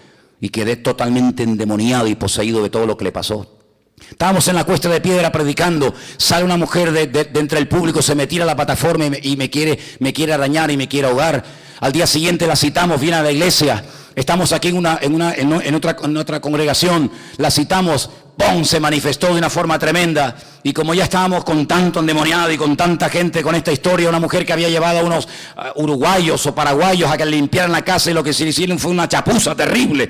y quedé totalmente endemoniado y poseído de todo lo que le pasó. Estábamos en la Cuesta de Piedra predicando, sale una mujer de entre el público, se me tira a la plataforma y me quiere arañar y me quiere ahogar. Al día siguiente la citamos, viene a la iglesia. Estamos aquí en otra congregación, la citamos, ¡pum!, se manifestó de una forma tremenda. Y como ya estábamos con tanto endemoniado y con tanta gente con esta historia, una mujer que había llevado a unos uruguayos o paraguayos a que le limpiaran la casa y lo que se hicieron fue una chapuza terrible,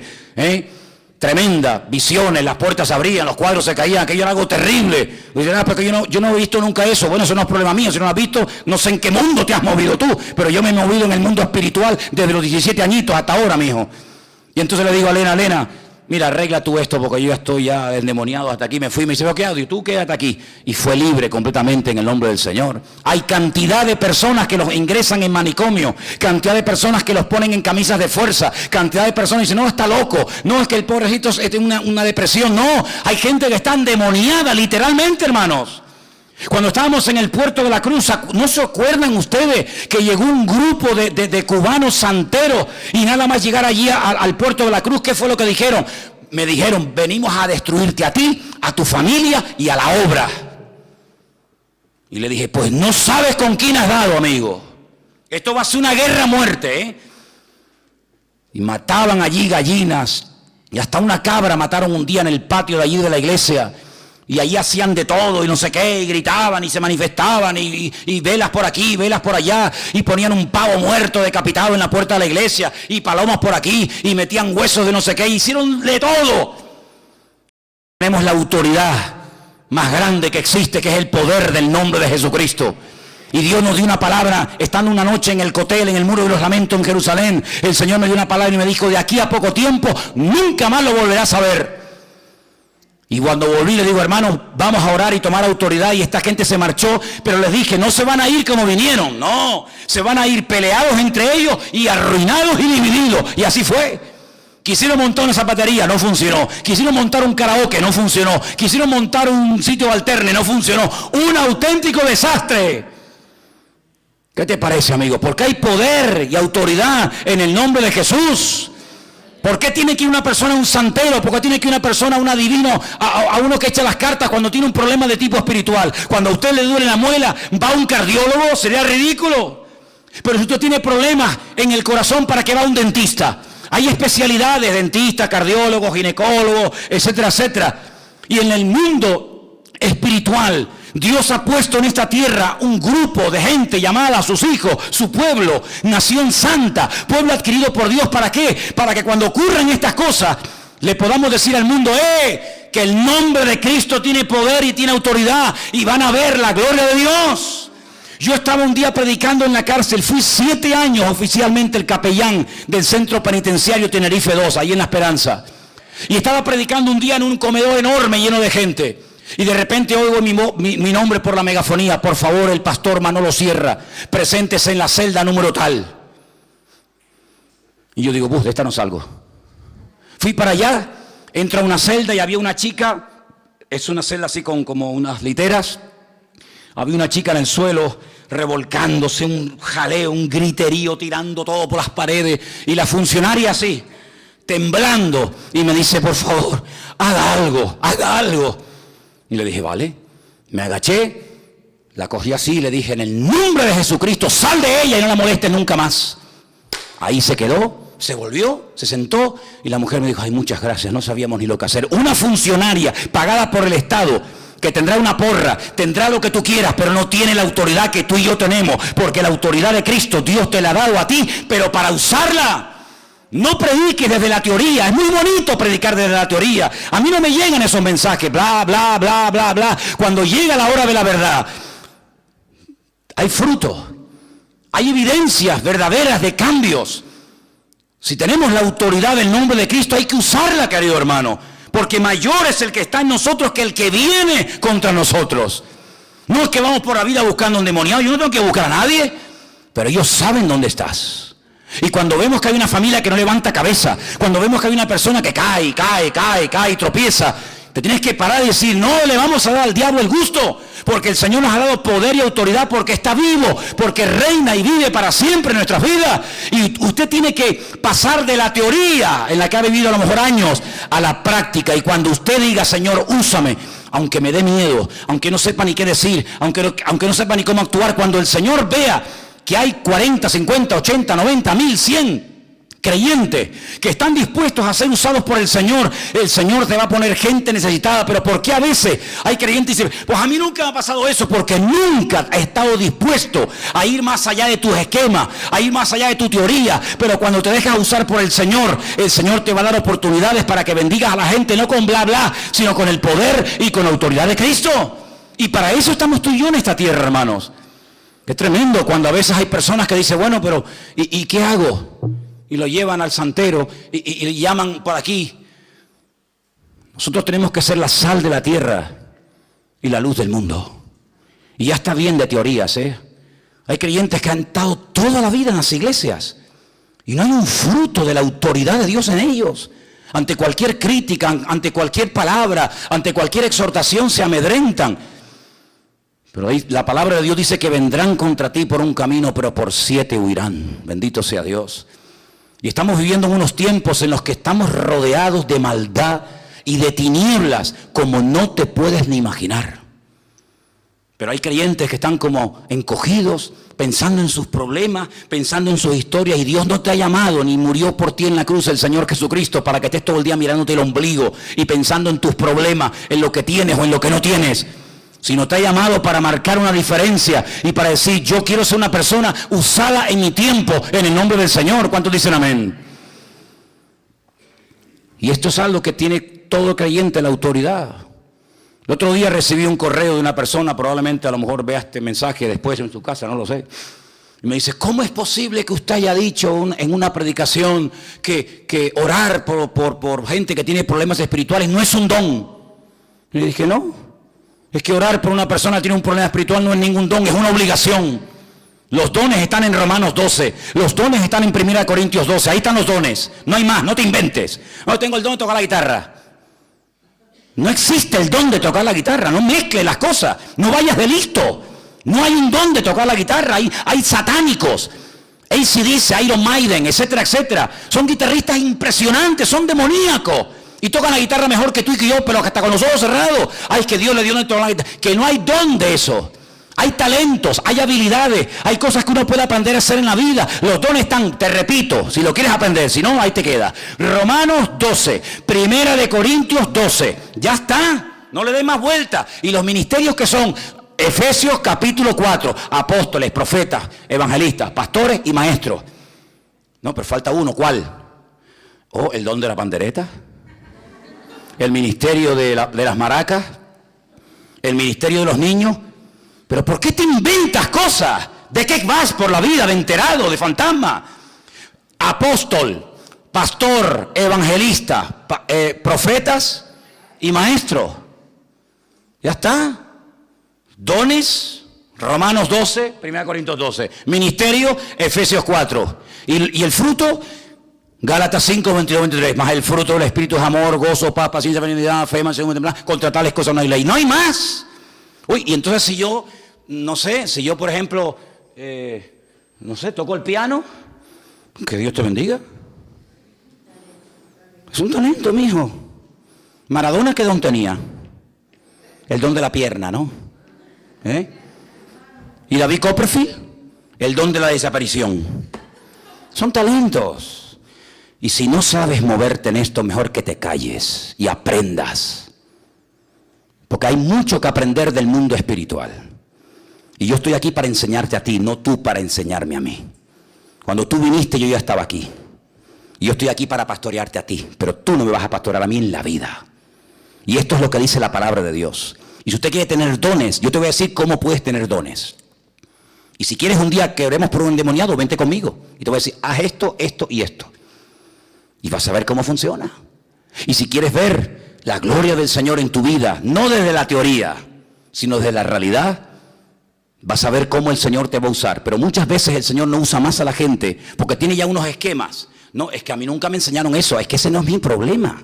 tremenda, visiones, las puertas se abrían, los cuadros se caían, aquello era algo terrible. Y dicen, porque yo no he visto nunca eso. Bueno, eso no es problema mío, si no lo has visto, no sé en qué mundo te has movido tú, pero yo me he movido en el mundo espiritual desde los 17 añitos hasta ahora, mijo. Y entonces le digo a Elena, mira, arregla tú esto porque yo ya estoy ya endemoniado hasta aquí. Me fui, me dice, ¿pero qué hago? Y tú quédate aquí. Y fue libre completamente en el nombre del Señor. Hay cantidad de personas que los ingresan en manicomio, cantidad de personas que los ponen en camisas de fuerza, cantidad de personas que dicen, no, está loco, no, es que el pobrecito tiene una depresión. No, hay gente que está endemoniada literalmente, hermanos. Cuando estábamos en el puerto de la Cruz, ¿no se acuerdan ustedes que llegó un grupo de cubanos santeros y nada más llegar allí al puerto de la Cruz? ¿Qué fue lo que dijeron? Me dijeron, venimos a destruirte a ti, a tu familia y a la obra. Y le dije, pues no sabes con quién has dado, amigo. Esto va a ser una guerra a muerte, ¿eh? Y mataban allí gallinas y hasta una cabra mataron un día en el patio de allí de la iglesia. Y ahí hacían de todo y no sé qué, y gritaban y se manifestaban y velas por aquí, velas por allá, y ponían un pavo muerto decapitado en la puerta de la iglesia, y palomas por aquí, y metían huesos de no sé qué, hicieron de todo. Tenemos la autoridad más grande que existe, que es el poder del nombre de Jesucristo. Y Dios nos dio una palabra, estando una noche en el Cotel, en el Muro de los Lamentos en Jerusalén, el Señor me dio una palabra y me dijo, de aquí a poco tiempo, nunca más lo volverás a ver. Y cuando volví le digo, hermano, vamos a orar y tomar autoridad, y esta gente se marchó, pero les dije, no se van a ir como vinieron, no, se van a ir peleados entre ellos y arruinados y divididos, y así fue. Quisieron montar una zapatería, no funcionó. Quisieron montar un karaoke, no funcionó. Quisieron montar un sitio alterne, no funcionó. Un auténtico desastre. ¿Qué te parece, amigo? Porque hay poder y autoridad en el nombre de Jesús. ¿Por qué tiene que ir una persona a un santero? ¿Por qué tiene que ir una persona a un adivino, a uno que echa las cartas cuando tiene un problema de tipo espiritual? Cuando a usted le duele la muela, ¿va a un cardiólogo? Sería ridículo. Pero si usted tiene problemas en el corazón, ¿para qué va a un dentista? Hay especialidades, dentistas, cardiólogos, ginecólogos, etcétera, etcétera. Y en el mundo espiritual, Dios ha puesto en esta tierra un grupo de gente llamada a sus hijos, su pueblo, nación santa, pueblo adquirido por Dios. ¿Para qué? Para que cuando ocurran estas cosas, le podamos decir al mundo, que el nombre de Cristo tiene poder y tiene autoridad, y van a ver la gloria de Dios. Yo estaba un día predicando en la cárcel, fui 7 años oficialmente el capellán del centro penitenciario Tenerife 2, ahí en La Esperanza. Y estaba predicando un día en un comedor enorme lleno de gente. Y de repente oigo mi nombre por la megafonía, por favor, el pastor Manolo Sierra, preséntese en la celda número tal. Y yo digo, de esta no salgo. Fui para allá, entro a una celda y había una chica, es una celda así con como unas literas. Había una chica en el suelo revolcándose, un jaleo, un griterío, tirando todo por las paredes. Y la funcionaria así, temblando, y me dice, por favor, haga algo, haga algo. Y le dije, vale. Me agaché, la cogí así y le dije, en el nombre de Jesucristo, sal de ella y no la molestes nunca más. Ahí se quedó, se volvió, se sentó y la mujer me dijo, ay, muchas gracias, no sabíamos ni lo que hacer. Una funcionaria pagada por el Estado, que tendrá una porra, tendrá lo que tú quieras, pero no tiene la autoridad que tú y yo tenemos, porque la autoridad de Cristo Dios te la ha dado a ti, pero para usarla. No prediques desde la teoría. Es muy bonito predicar desde la teoría. A mí no me llegan esos mensajes, bla, bla, bla, bla, bla. Cuando llega la hora de la verdad, hay fruto, hay evidencias verdaderas de cambios. Si tenemos la autoridad del nombre de Cristo, hay que usarla, querido hermano, porque mayor es el que está en nosotros que el que viene contra nosotros. No es que vamos por la vida buscando un demoniado. Yo no tengo que buscar a nadie, pero ellos saben dónde estás. Y cuando vemos que hay una familia que no levanta cabeza, cuando vemos que hay una persona que cae y tropieza, te tienes que parar y decir, no le vamos a dar al diablo el gusto, porque el Señor nos ha dado poder y autoridad, porque está vivo, porque reina y vive para siempre en nuestras vidas. Y usted tiene que pasar de la teoría en la que ha vivido a lo mejor años a la práctica. Y cuando usted diga, Señor, úsame, aunque me dé miedo, aunque no sepa ni qué decir, aunque no sepa ni cómo actuar, cuando el Señor vea que hay 40, 50, 80, 90, 1000, 100 creyentes que están dispuestos a ser usados por el Señor te va a poner gente necesitada. Pero ¿por qué a veces hay creyentes que dicen, pues a mí nunca me ha pasado eso? Porque nunca he estado dispuesto a ir más allá de tus esquemas, a ir más allá de tu teoría. Pero cuando te dejas usar por el Señor te va a dar oportunidades para que bendigas a la gente, no con bla bla, sino con el poder y con la autoridad de Cristo. Y para eso estamos tú y yo en esta tierra, hermanos. Es tremendo cuando a veces hay personas que dicen, bueno, pero ¿y qué hago? Y lo llevan al santero y le llaman por aquí. Nosotros tenemos que ser la sal de la tierra y la luz del mundo. Y ya está bien de teorías, ¿eh? Hay creyentes que han estado toda la vida en las iglesias y no hay un fruto de la autoridad de Dios en ellos. Ante cualquier crítica, ante cualquier palabra, ante cualquier exhortación se amedrentan. Pero ahí la palabra de Dios dice que vendrán contra ti por un camino, pero por 7 huirán. Bendito sea Dios. Y estamos viviendo en unos tiempos en los que estamos rodeados de maldad y de tinieblas como no te puedes ni imaginar. Pero hay creyentes que están como encogidos, pensando en sus problemas, pensando en sus historias, y Dios no te ha llamado ni murió por ti en la cruz el Señor Jesucristo para que estés todo el día mirándote el ombligo y pensando en tus problemas, en lo que tienes o en lo que no tienes, sino te ha llamado para marcar una diferencia y para decir, yo quiero ser una persona usada en mi tiempo en el nombre del Señor. ¿Cuántos dicen amén? Y esto es algo que tiene todo creyente, la autoridad. El otro día recibí un correo de una persona, probablemente a lo mejor vea este mensaje después en su casa, no lo sé. Y me dice, ¿cómo es posible que usted haya dicho en una predicación que orar por gente que tiene problemas espirituales no es un don? Y le dije, no, es que orar por una persona que tiene un problema espiritual no es ningún don, es una obligación. Los dones están en Romanos 12, los dones están en 1 Corintios 12, ahí están los dones, no hay más, no te inventes. No tengo el don de tocar la guitarra. No existe el don de tocar la guitarra, no mezcles las cosas, no vayas de listo. No hay un don de tocar la guitarra, hay satánicos, AC/DC, Iron Maiden, etcétera, etcétera. Son guitarristas impresionantes, son demoníacos. Y tocan la guitarra mejor que tú y que yo, pero hasta con los ojos cerrados. Ay, es que Dios le dio don de tocar la guitarra. Que no hay don de eso. Hay talentos, hay habilidades, hay cosas que uno puede aprender a hacer en la vida. Los dones están, te repito, si lo quieres aprender, si no, ahí te queda. Romanos 12, 1 Corintios 12, ya está, no le des más vuelta. Y los ministerios que son Efesios capítulo 4, apóstoles, profetas, evangelistas, pastores y maestros. No, pero falta uno, ¿cuál? Oh, el don de la pandereta, el ministerio de las maracas, el ministerio de los niños. ¿Pero por qué te inventas cosas? ¿De qué vas por la vida? ¿De enterado? ¿De fantasma? Apóstol, pastor, evangelista, profetas y maestro. Ya está. Dones, Romanos 12, 1 Corintios 12. Ministerio, Efesios 4. Y el fruto, Gálatas 5, 22, 23. Más el fruto del Espíritu es amor, gozo, paz, paciencia, benignidad, fe, mansedumbre, templanza. Contra tales cosas no hay ley. No hay más. Uy, y entonces si yo, no sé, si yo por ejemplo, no sé, toco el piano, que Dios te bendiga. Es un talento, mijo. Maradona, ¿qué don tenía? El don de la pierna, ¿no? Y David Copperfield, el don de la desaparición. Son talentos. Y si no sabes moverte en esto, mejor que te calles y aprendas. Porque hay mucho que aprender del mundo espiritual. Y yo estoy aquí para enseñarte a ti, no tú para enseñarme a mí. Cuando tú viniste yo ya estaba aquí. Y yo estoy aquí para pastorearte a ti. Pero tú no me vas a pastorear a mí en la vida. Y esto es lo que dice la palabra de Dios. Y si usted quiere tener dones, yo te voy a decir cómo puedes tener dones. Y si quieres un día que oremos por un endemoniado, vente conmigo. Y te voy a decir, haz esto, esto y esto. Y vas a ver cómo funciona. Y si quieres ver la gloria del Señor en tu vida, no desde la teoría, sino desde la realidad, vas a ver cómo el Señor te va a usar. Pero muchas veces el Señor no usa más a la gente porque tiene ya unos esquemas. No, es que a mí nunca me enseñaron eso, es que ese no es mi problema.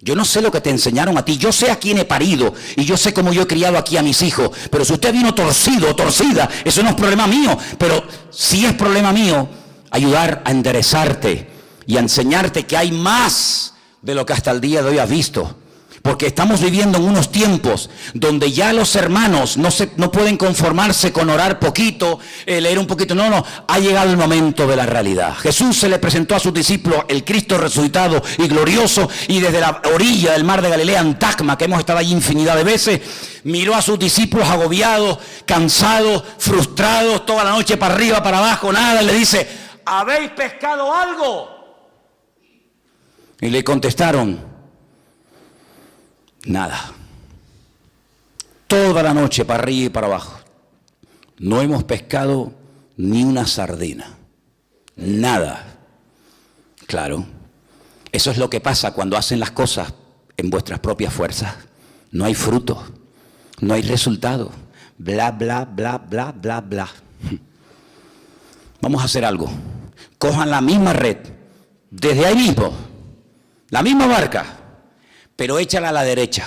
Yo no sé lo que te enseñaron a ti, yo sé a quién he parido y yo sé cómo yo he criado aquí a mis hijos. Pero si usted vino torcido o torcida, eso no es problema mío. Pero sí es problema mío ayudar a enderezarte y a enseñarte que hay más de lo que hasta el día de hoy has visto. Porque estamos viviendo en unos tiempos donde ya los hermanos no pueden conformarse con orar poquito, leer un poquito. No, ha llegado el momento de la realidad. Jesús se le presentó a sus discípulos, el Cristo resucitado y glorioso, y desde la orilla del mar de Galilea, en Tacma, que hemos estado allí infinidad de veces, miró a sus discípulos agobiados, cansados, frustrados, toda la noche para arriba, para abajo, nada, y le dice, ¿habéis pescado algo? Y le contestaron, nada. Toda la noche para arriba y para abajo. No hemos pescado ni una sardina. Nada. Claro. Eso es lo que pasa cuando hacen las cosas en vuestras propias fuerzas. No hay fruto, no hay resultado. Bla, bla, bla, bla, bla, bla. Vamos a hacer algo. Cojan la misma red, desde ahí mismo, la misma barca, pero échala a la derecha.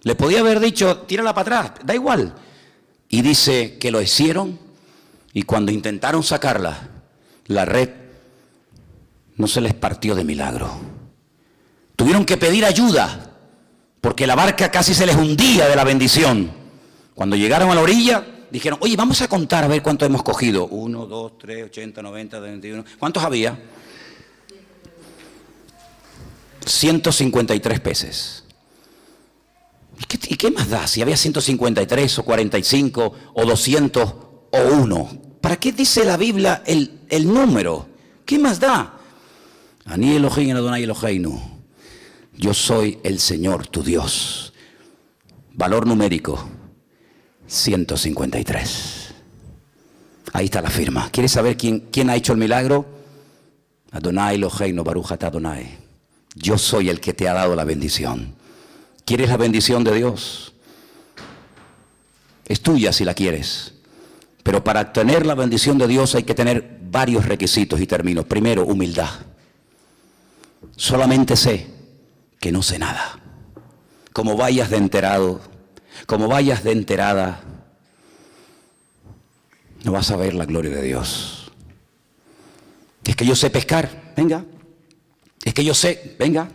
Le podía haber dicho, tírala para atrás, da igual. Y dice que lo hicieron y cuando intentaron sacarla, la red no se les partió de milagro. Tuvieron que pedir ayuda porque la barca casi se les hundía de la bendición. Cuando llegaron a la orilla, dijeron, oye, vamos a contar a ver cuánto hemos cogido. 1, 2, 3, 80, 90, 21. ¿Cuántos había? 153 peces. ¿Y qué más da? Si había 153 o 45 o 200 o 1. ¿Para qué dice la Biblia el número? ¿Qué más da? Ani Elohim Adonai Eloheinu. Yo soy el Señor, tu Dios. Valor numérico, 153. Ahí está la firma. ¿Quieres saber quién ha hecho el milagro? Adonai Eloheinu Baruch atah Adonai. Yo soy el que te ha dado la bendición. ¿Quieres la bendición de Dios? Es tuya si la quieres. Pero para tener la bendición de Dios hay que tener varios requisitos y términos. Primero, humildad. Solamente sé que no sé nada. Como vayas de enterado, como vayas de enterada, no vas a ver la gloria de Dios. Es que yo sé pescar, venga. Es que yo sé, venga.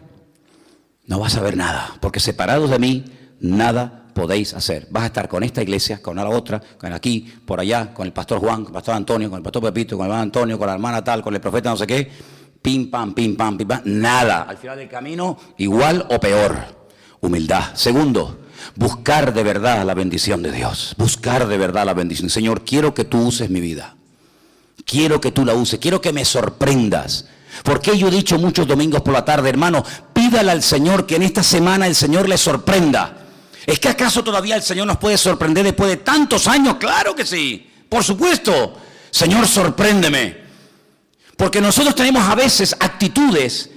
No vas a ver nada, porque separados de mí, nada podéis hacer. Vas a estar con esta iglesia, con la otra, con aquí, por allá, con el pastor Juan, con el pastor Antonio, con el pastor Pepito, con el hermano Antonio, con la hermana tal, con el profeta no sé qué. Pim, pam, pim, pam, pim, pam. Nada. Al final del camino, igual o peor. Humildad. Segundo, buscar de verdad la bendición de Dios. Buscar de verdad la bendición. Señor, quiero que tú uses mi vida. Quiero que tú la uses. Quiero que me sorprendas. Porque yo he dicho muchos domingos por la tarde, hermano, pídale al Señor que en esta semana el Señor le sorprenda. ¿Es que acaso todavía el Señor nos puede sorprender después de tantos años? Claro que sí, por supuesto. Señor, sorpréndeme. Porque nosotros tenemos a veces actitudes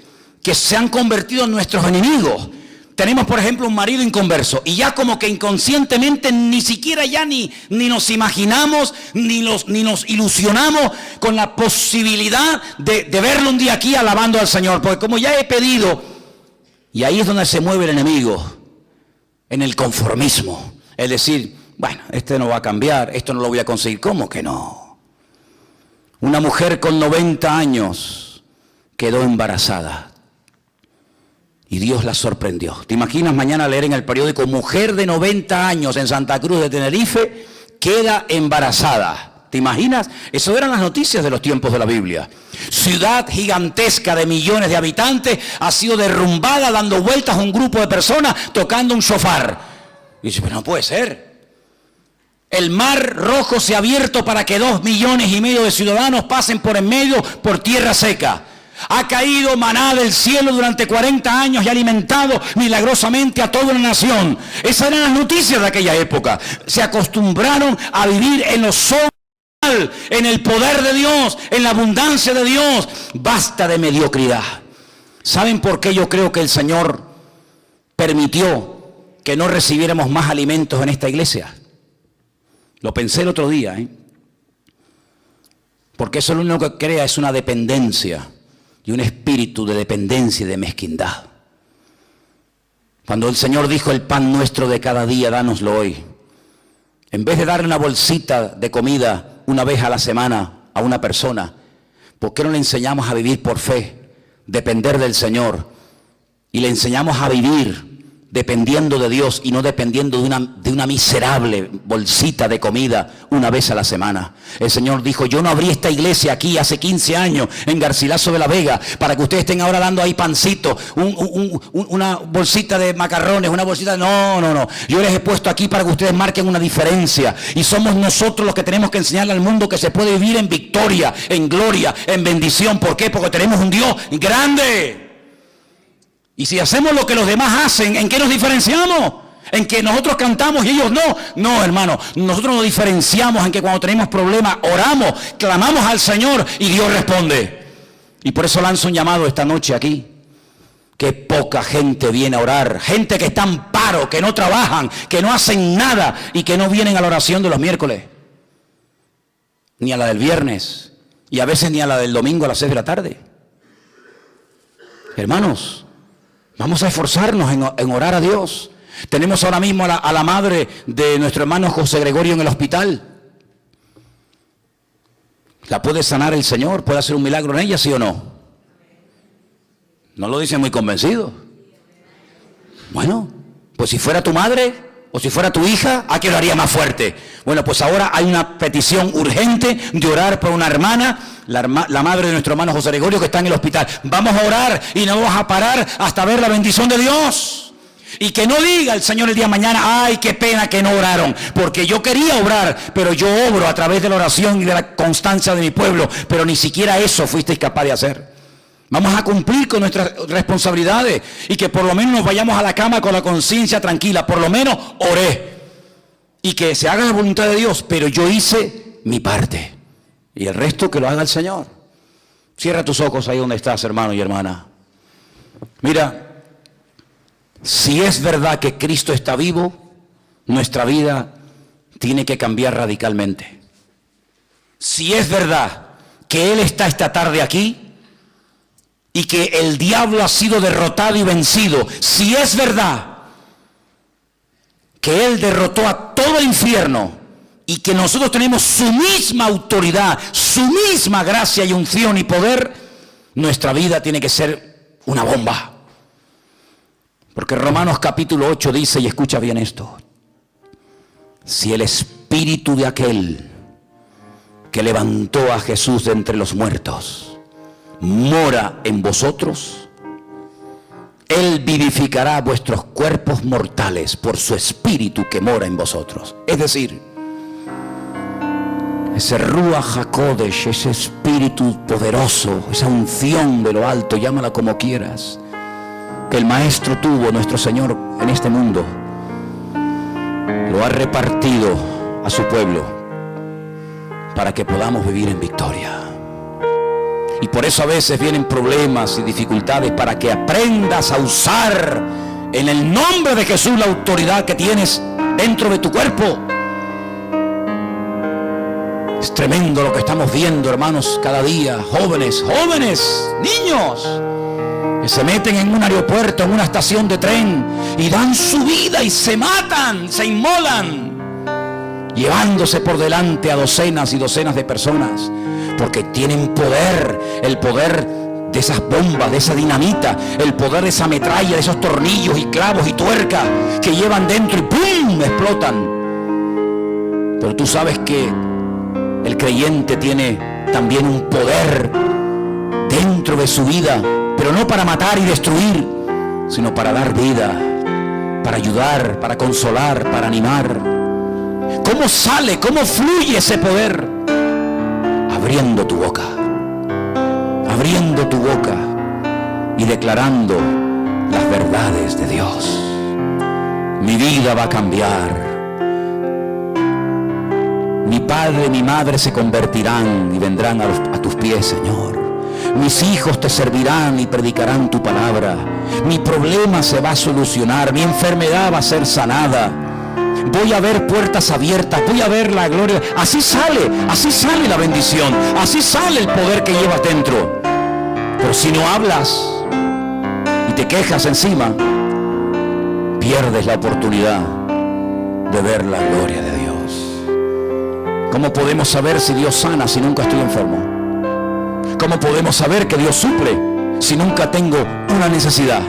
que se han convertido en nuestros enemigos. Tenemos, por ejemplo, un marido inconverso y ya como que inconscientemente ni siquiera ya ni nos imaginamos, ni nos ilusionamos con la posibilidad de verlo un día aquí alabando al Señor. Porque como ya he pedido, y ahí es donde se mueve el enemigo, en el conformismo. Es decir, bueno, este no va a cambiar, esto no lo voy a conseguir. ¿Cómo que no? Una mujer con 90 años quedó embarazada. Y Dios la sorprendió. ¿Te imaginas mañana leer en el periódico, mujer de 90 años en Santa Cruz de Tenerife queda embarazada? ¿Te imaginas? Eso eran las noticias de los tiempos de la Biblia. Ciudad gigantesca de millones de habitantes ha sido derrumbada dando vueltas a un grupo de personas tocando un shofar. Y dice, pero no puede ser. El mar Rojo se ha abierto para que 2,5 millones de ciudadanos pasen por en medio por tierra seca. Ha caído maná del cielo durante 40 años y ha alimentado milagrosamente a toda una nación. Esas eran las noticias de aquella época. Se acostumbraron a vivir en lo sobrenatural, en el poder de Dios, en la abundancia de Dios. Basta de mediocridad. ¿Saben por qué yo creo que el Señor permitió que no recibiéramos más alimentos en esta iglesia? Lo pensé el otro día, porque eso lo único que crea es una dependencia. Y un espíritu de dependencia y de mezquindad. Cuando el Señor dijo, el pan nuestro de cada día, dánoslo hoy. En vez de darle una bolsita de comida una vez a la semana a una persona, ¿por qué no le enseñamos a vivir por fe, depender del Señor? Y le enseñamos a vivir dependiendo de Dios y no dependiendo de una miserable bolsita de comida una vez a la semana. El Señor dijo, yo no abrí esta iglesia aquí hace 15 años en Garcilaso de la Vega para que ustedes estén ahora dando ahí pancito, una bolsita de macarrones, una bolsita de... No. Yo les he puesto aquí para que ustedes marquen una diferencia. Y somos nosotros los que tenemos que enseñarle al mundo que se puede vivir en victoria, en gloria, en bendición. ¿Por qué? Porque tenemos un Dios grande. Y si hacemos lo que los demás hacen, ¿en qué nos diferenciamos? ¿En que nosotros cantamos y ellos no? No, hermano, nosotros nos diferenciamos en que cuando tenemos problemas, oramos, clamamos al Señor y Dios responde. Y por eso lanzo un llamado esta noche aquí. Qué poca gente viene a orar. Gente que está en paro, que no trabajan, que no hacen nada y que no vienen a la oración de los miércoles. Ni a la del viernes. Y a veces ni a la del domingo a las 6 de la tarde. Hermanos, vamos a esforzarnos en orar a Dios. Tenemos ahora mismo a la madre de nuestro hermano José Gregorio en el hospital. ¿La puede sanar el Señor? ¿Puede hacer un milagro en ella, sí o no? No lo dice muy convencido. Bueno, pues si fuera tu madre o si fuera tu hija, ¿a qué lo haría más fuerte? Bueno, pues ahora hay una petición urgente de orar por una hermana, la madre de nuestro hermano José Gregorio, que está en el hospital. Vamos a orar y no vamos a parar hasta ver la bendición de Dios. Y que no diga el Señor el día de mañana, ay, qué pena que no oraron, porque yo quería obrar, pero yo obro a través de la oración y de la constancia de mi pueblo, pero ni siquiera eso fuisteis capaz de hacer. Vamos a cumplir con nuestras responsabilidades y que por lo menos nos vayamos a la cama con la conciencia tranquila. Por lo menos oré y que se haga la voluntad de Dios, pero yo hice mi parte y el resto que lo haga el Señor. Cierra tus ojos ahí donde estás, hermano y hermana. Mira, si es verdad que Cristo está vivo, nuestra vida tiene que cambiar radicalmente. Si es verdad que Él está esta tarde aquí y que el diablo ha sido derrotado y vencido, si es verdad que Él derrotó a todo el infierno y que nosotros tenemos su misma autoridad, su misma gracia y unción y poder, nuestra vida tiene que ser una bomba. Porque Romanos capítulo 8 dice, y escucha bien esto, si el espíritu de aquel que levantó a Jesús de entre los muertos mora en vosotros, Él vivificará vuestros cuerpos mortales por su espíritu que mora en vosotros. Es decir, ese Ruach HaKodesh, ese espíritu poderoso, esa unción de lo alto, llámala como quieras, que el Maestro tuvo, nuestro Señor, en este mundo, lo ha repartido a su pueblo para que podamos vivir en victoria. Y por eso a veces vienen problemas y dificultades, para que aprendas a usar en el nombre de Jesús la autoridad que tienes dentro de tu cuerpo. Es tremendo lo que estamos viendo, hermanos, cada día. Jóvenes, niños, que se meten en un aeropuerto, en una estación de tren, y dan su vida y se matan, se inmolan, llevándose por delante a docenas y docenas de personas, porque tienen poder, el poder de esas bombas, de esa dinamita, el poder de esa metralla, de esos tornillos y clavos y tuercas que llevan dentro y ¡pum!, explotan. Pero tú sabes que el creyente tiene también un poder dentro de su vida, pero no para matar y destruir, sino para dar vida, para ayudar, para consolar, para animar. ¿Cómo sale, cómo fluye ese poder? Abriendo tu boca y declarando las verdades de Dios. Mi vida va a cambiar. Mi padre y mi madre se convertirán y vendrán a tus pies, Señor. Mis hijos te servirán y predicarán tu palabra. Mi problema se va a solucionar. Mi enfermedad va a ser sanada. Voy a ver puertas abiertas, voy a ver la gloria. Así sale la bendición, así sale el poder que llevas dentro. Pero si no hablas y te quejas encima, pierdes la oportunidad de ver la gloria de Dios. ¿Cómo podemos saber si Dios sana si nunca estoy enfermo? ¿Cómo podemos saber que Dios suple si nunca tengo una necesidad?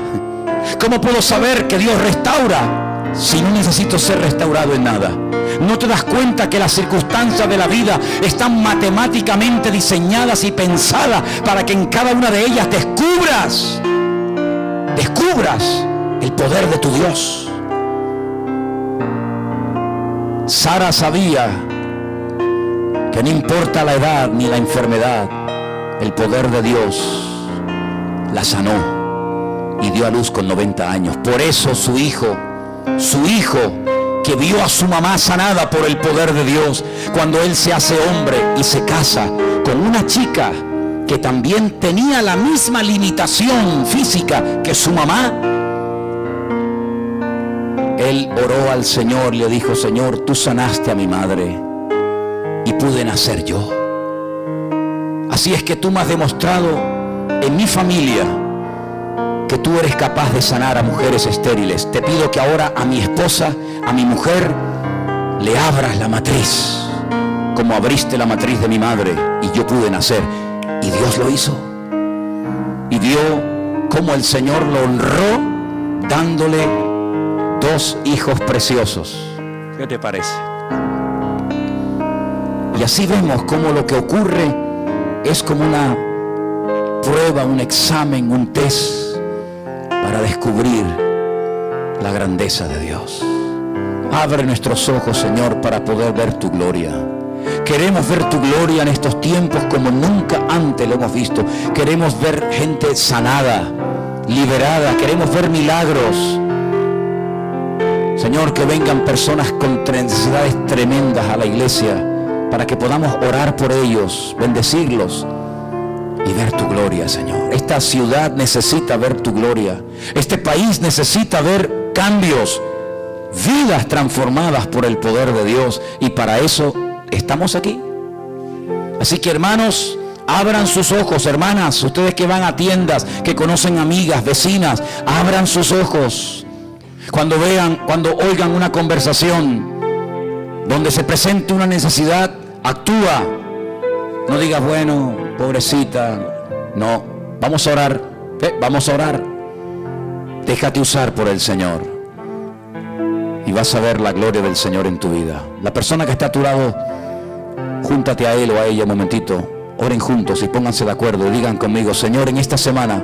¿Cómo puedo saber que Dios restaura si no necesito ser restaurado en nada? ¿No te das cuenta que las circunstancias de la vida están matemáticamente diseñadas y pensadas para que en cada una de ellas descubras el poder de tu Dios? Sara sabía que no importa la edad ni la enfermedad, el poder de Dios la sanó y dio a luz con 90 años. Por eso su hijo que vio a su mamá sanada por el poder de Dios, cuando él se hace hombre y se casa con una chica que también tenía la misma limitación física que su mamá, él oró al Señor, le dijo: Señor, tú sanaste a mi madre y pude nacer yo. Así es que tú me has demostrado en mi familia que tú eres capaz de sanar a mujeres estériles. Te pido que ahora a mi esposa, a mi mujer, le abras la matriz, como abriste la matriz de mi madre y yo pude nacer. Y Dios lo hizo. Y vio cómo el Señor lo honró dándole 2 hijos preciosos. ¿Qué te parece? Y así vemos cómo lo que ocurre es como una prueba, un examen, un test para descubrir la grandeza de Dios. Abre nuestros ojos, Señor, para poder ver tu gloria. Queremos ver tu gloria en estos tiempos como nunca antes lo hemos visto. Queremos ver gente sanada, liberada. Queremos ver milagros. Señor, que vengan personas con necesidades tremendas a la iglesia para que podamos orar por ellos, bendecirlos y ver tu gloria, Señor. Esta ciudad necesita ver tu gloria. Este país necesita ver cambios, vidas transformadas por el poder de Dios, y para eso estamos aquí. Así que, hermanos, abran sus ojos. Hermanas, ustedes que van a tiendas, que conocen amigas, vecinas, abran sus ojos. Cuando oigan una conversación donde se presente una necesidad, actúa. No digas: bueno, pobrecita. No, vamos a orar. Vamos a orar. Déjate usar por el Señor y vas a ver la gloria del Señor en tu vida. La persona que está a tu lado, júntate a él o a ella un momentito. Oren juntos y pónganse de acuerdo y digan conmigo: Señor, en esta semana,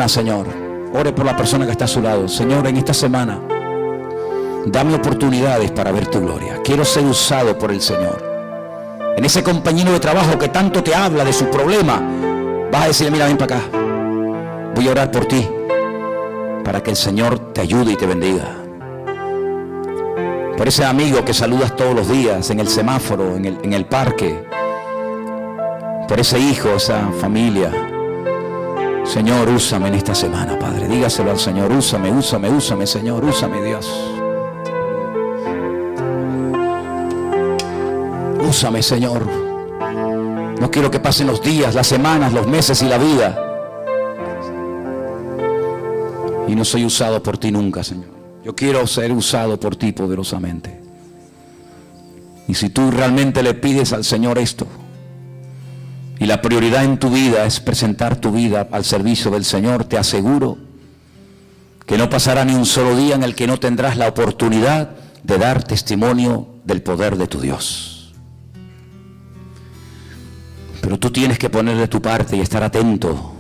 Señor, ore por la persona que está a su lado. Señor, en esta semana, dame oportunidades para ver tu gloria. Quiero ser usado por el Señor. En ese compañero de trabajo que tanto te habla de su problema, vas a decirle: mira, ven para acá. Voy a orar por ti, para que el Señor te ayude y te bendiga. Por ese amigo que saludas todos los días en el semáforo, en el parque. Por ese hijo, esa familia. Señor, úsame en esta semana, Padre. Dígaselo al Señor: úsame, úsame, úsame, Señor, úsame, Dios. Úsame, Señor. No quiero que pasen los días, las semanas, los meses y la vida y no soy usado por ti nunca, Señor. Yo quiero ser usado por ti poderosamente. Y si tú realmente le pides al Señor esto, y la prioridad en tu vida es presentar tu vida al servicio del Señor, te aseguro que no pasará ni un solo día en el que no tendrás la oportunidad de dar testimonio del poder de tu Dios. Pero tú tienes que poner de tu parte y estar atento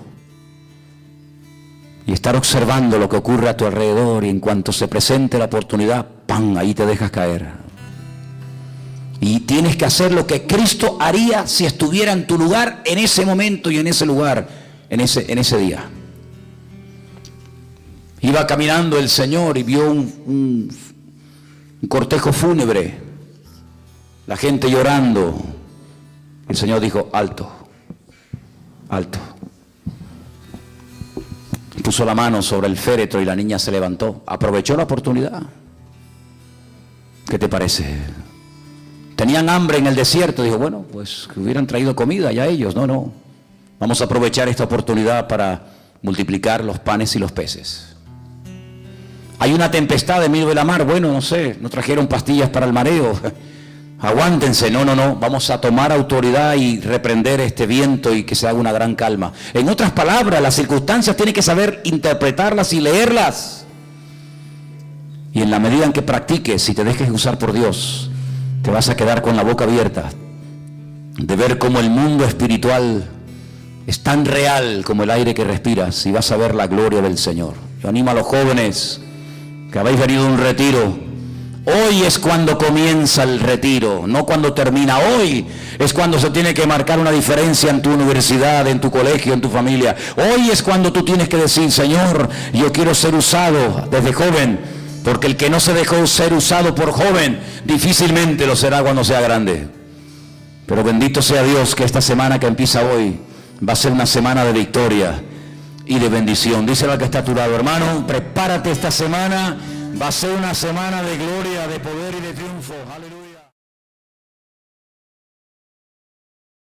y estar observando lo que ocurre a tu alrededor, y en cuanto se presente la oportunidad, ¡pam!, ahí te dejas caer. Y tienes que hacer lo que Cristo haría si estuviera en tu lugar en ese momento y en ese lugar, en ese día. Iba caminando el Señor y vio un cortejo fúnebre, la gente llorando. El Señor dijo: alto, alto. Puso la mano sobre el féretro y la niña se levantó. Aprovechó la oportunidad. ¿Qué te parece? Tenían hambre en el desierto. Dijo: bueno, pues que hubieran traído comida ya ellos. No. Vamos a aprovechar esta oportunidad para multiplicar los panes y los peces. Hay una tempestad en medio de la mar. Bueno, no sé, no trajeron pastillas para el mareo. Aguántense. No. Vamos a tomar autoridad y reprender este viento y que se haga una gran calma. En otras palabras, las circunstancias tienen que saber interpretarlas y leerlas. Y en la medida en que practiques y te dejes usar por Dios, te vas a quedar con la boca abierta de ver cómo el mundo espiritual es tan real como el aire que respiras, y vas a ver la gloria del Señor. Yo animo a los jóvenes que habéis venido a un retiro. Hoy es cuando comienza el retiro, no cuando termina. Hoy es cuando se tiene que marcar una diferencia en tu universidad, en tu colegio, en tu familia. Hoy es cuando tú tienes que decir: Señor, yo quiero ser usado desde joven, porque el que no se dejó ser usado por joven, difícilmente lo será cuando sea grande. Pero bendito sea Dios que esta semana que empieza hoy va a ser una semana de victoria y de bendición. Díselo al que está a tu lado, hermano, prepárate, esta semana va a ser una semana de gloria, de poder y de triunfo. Aleluya.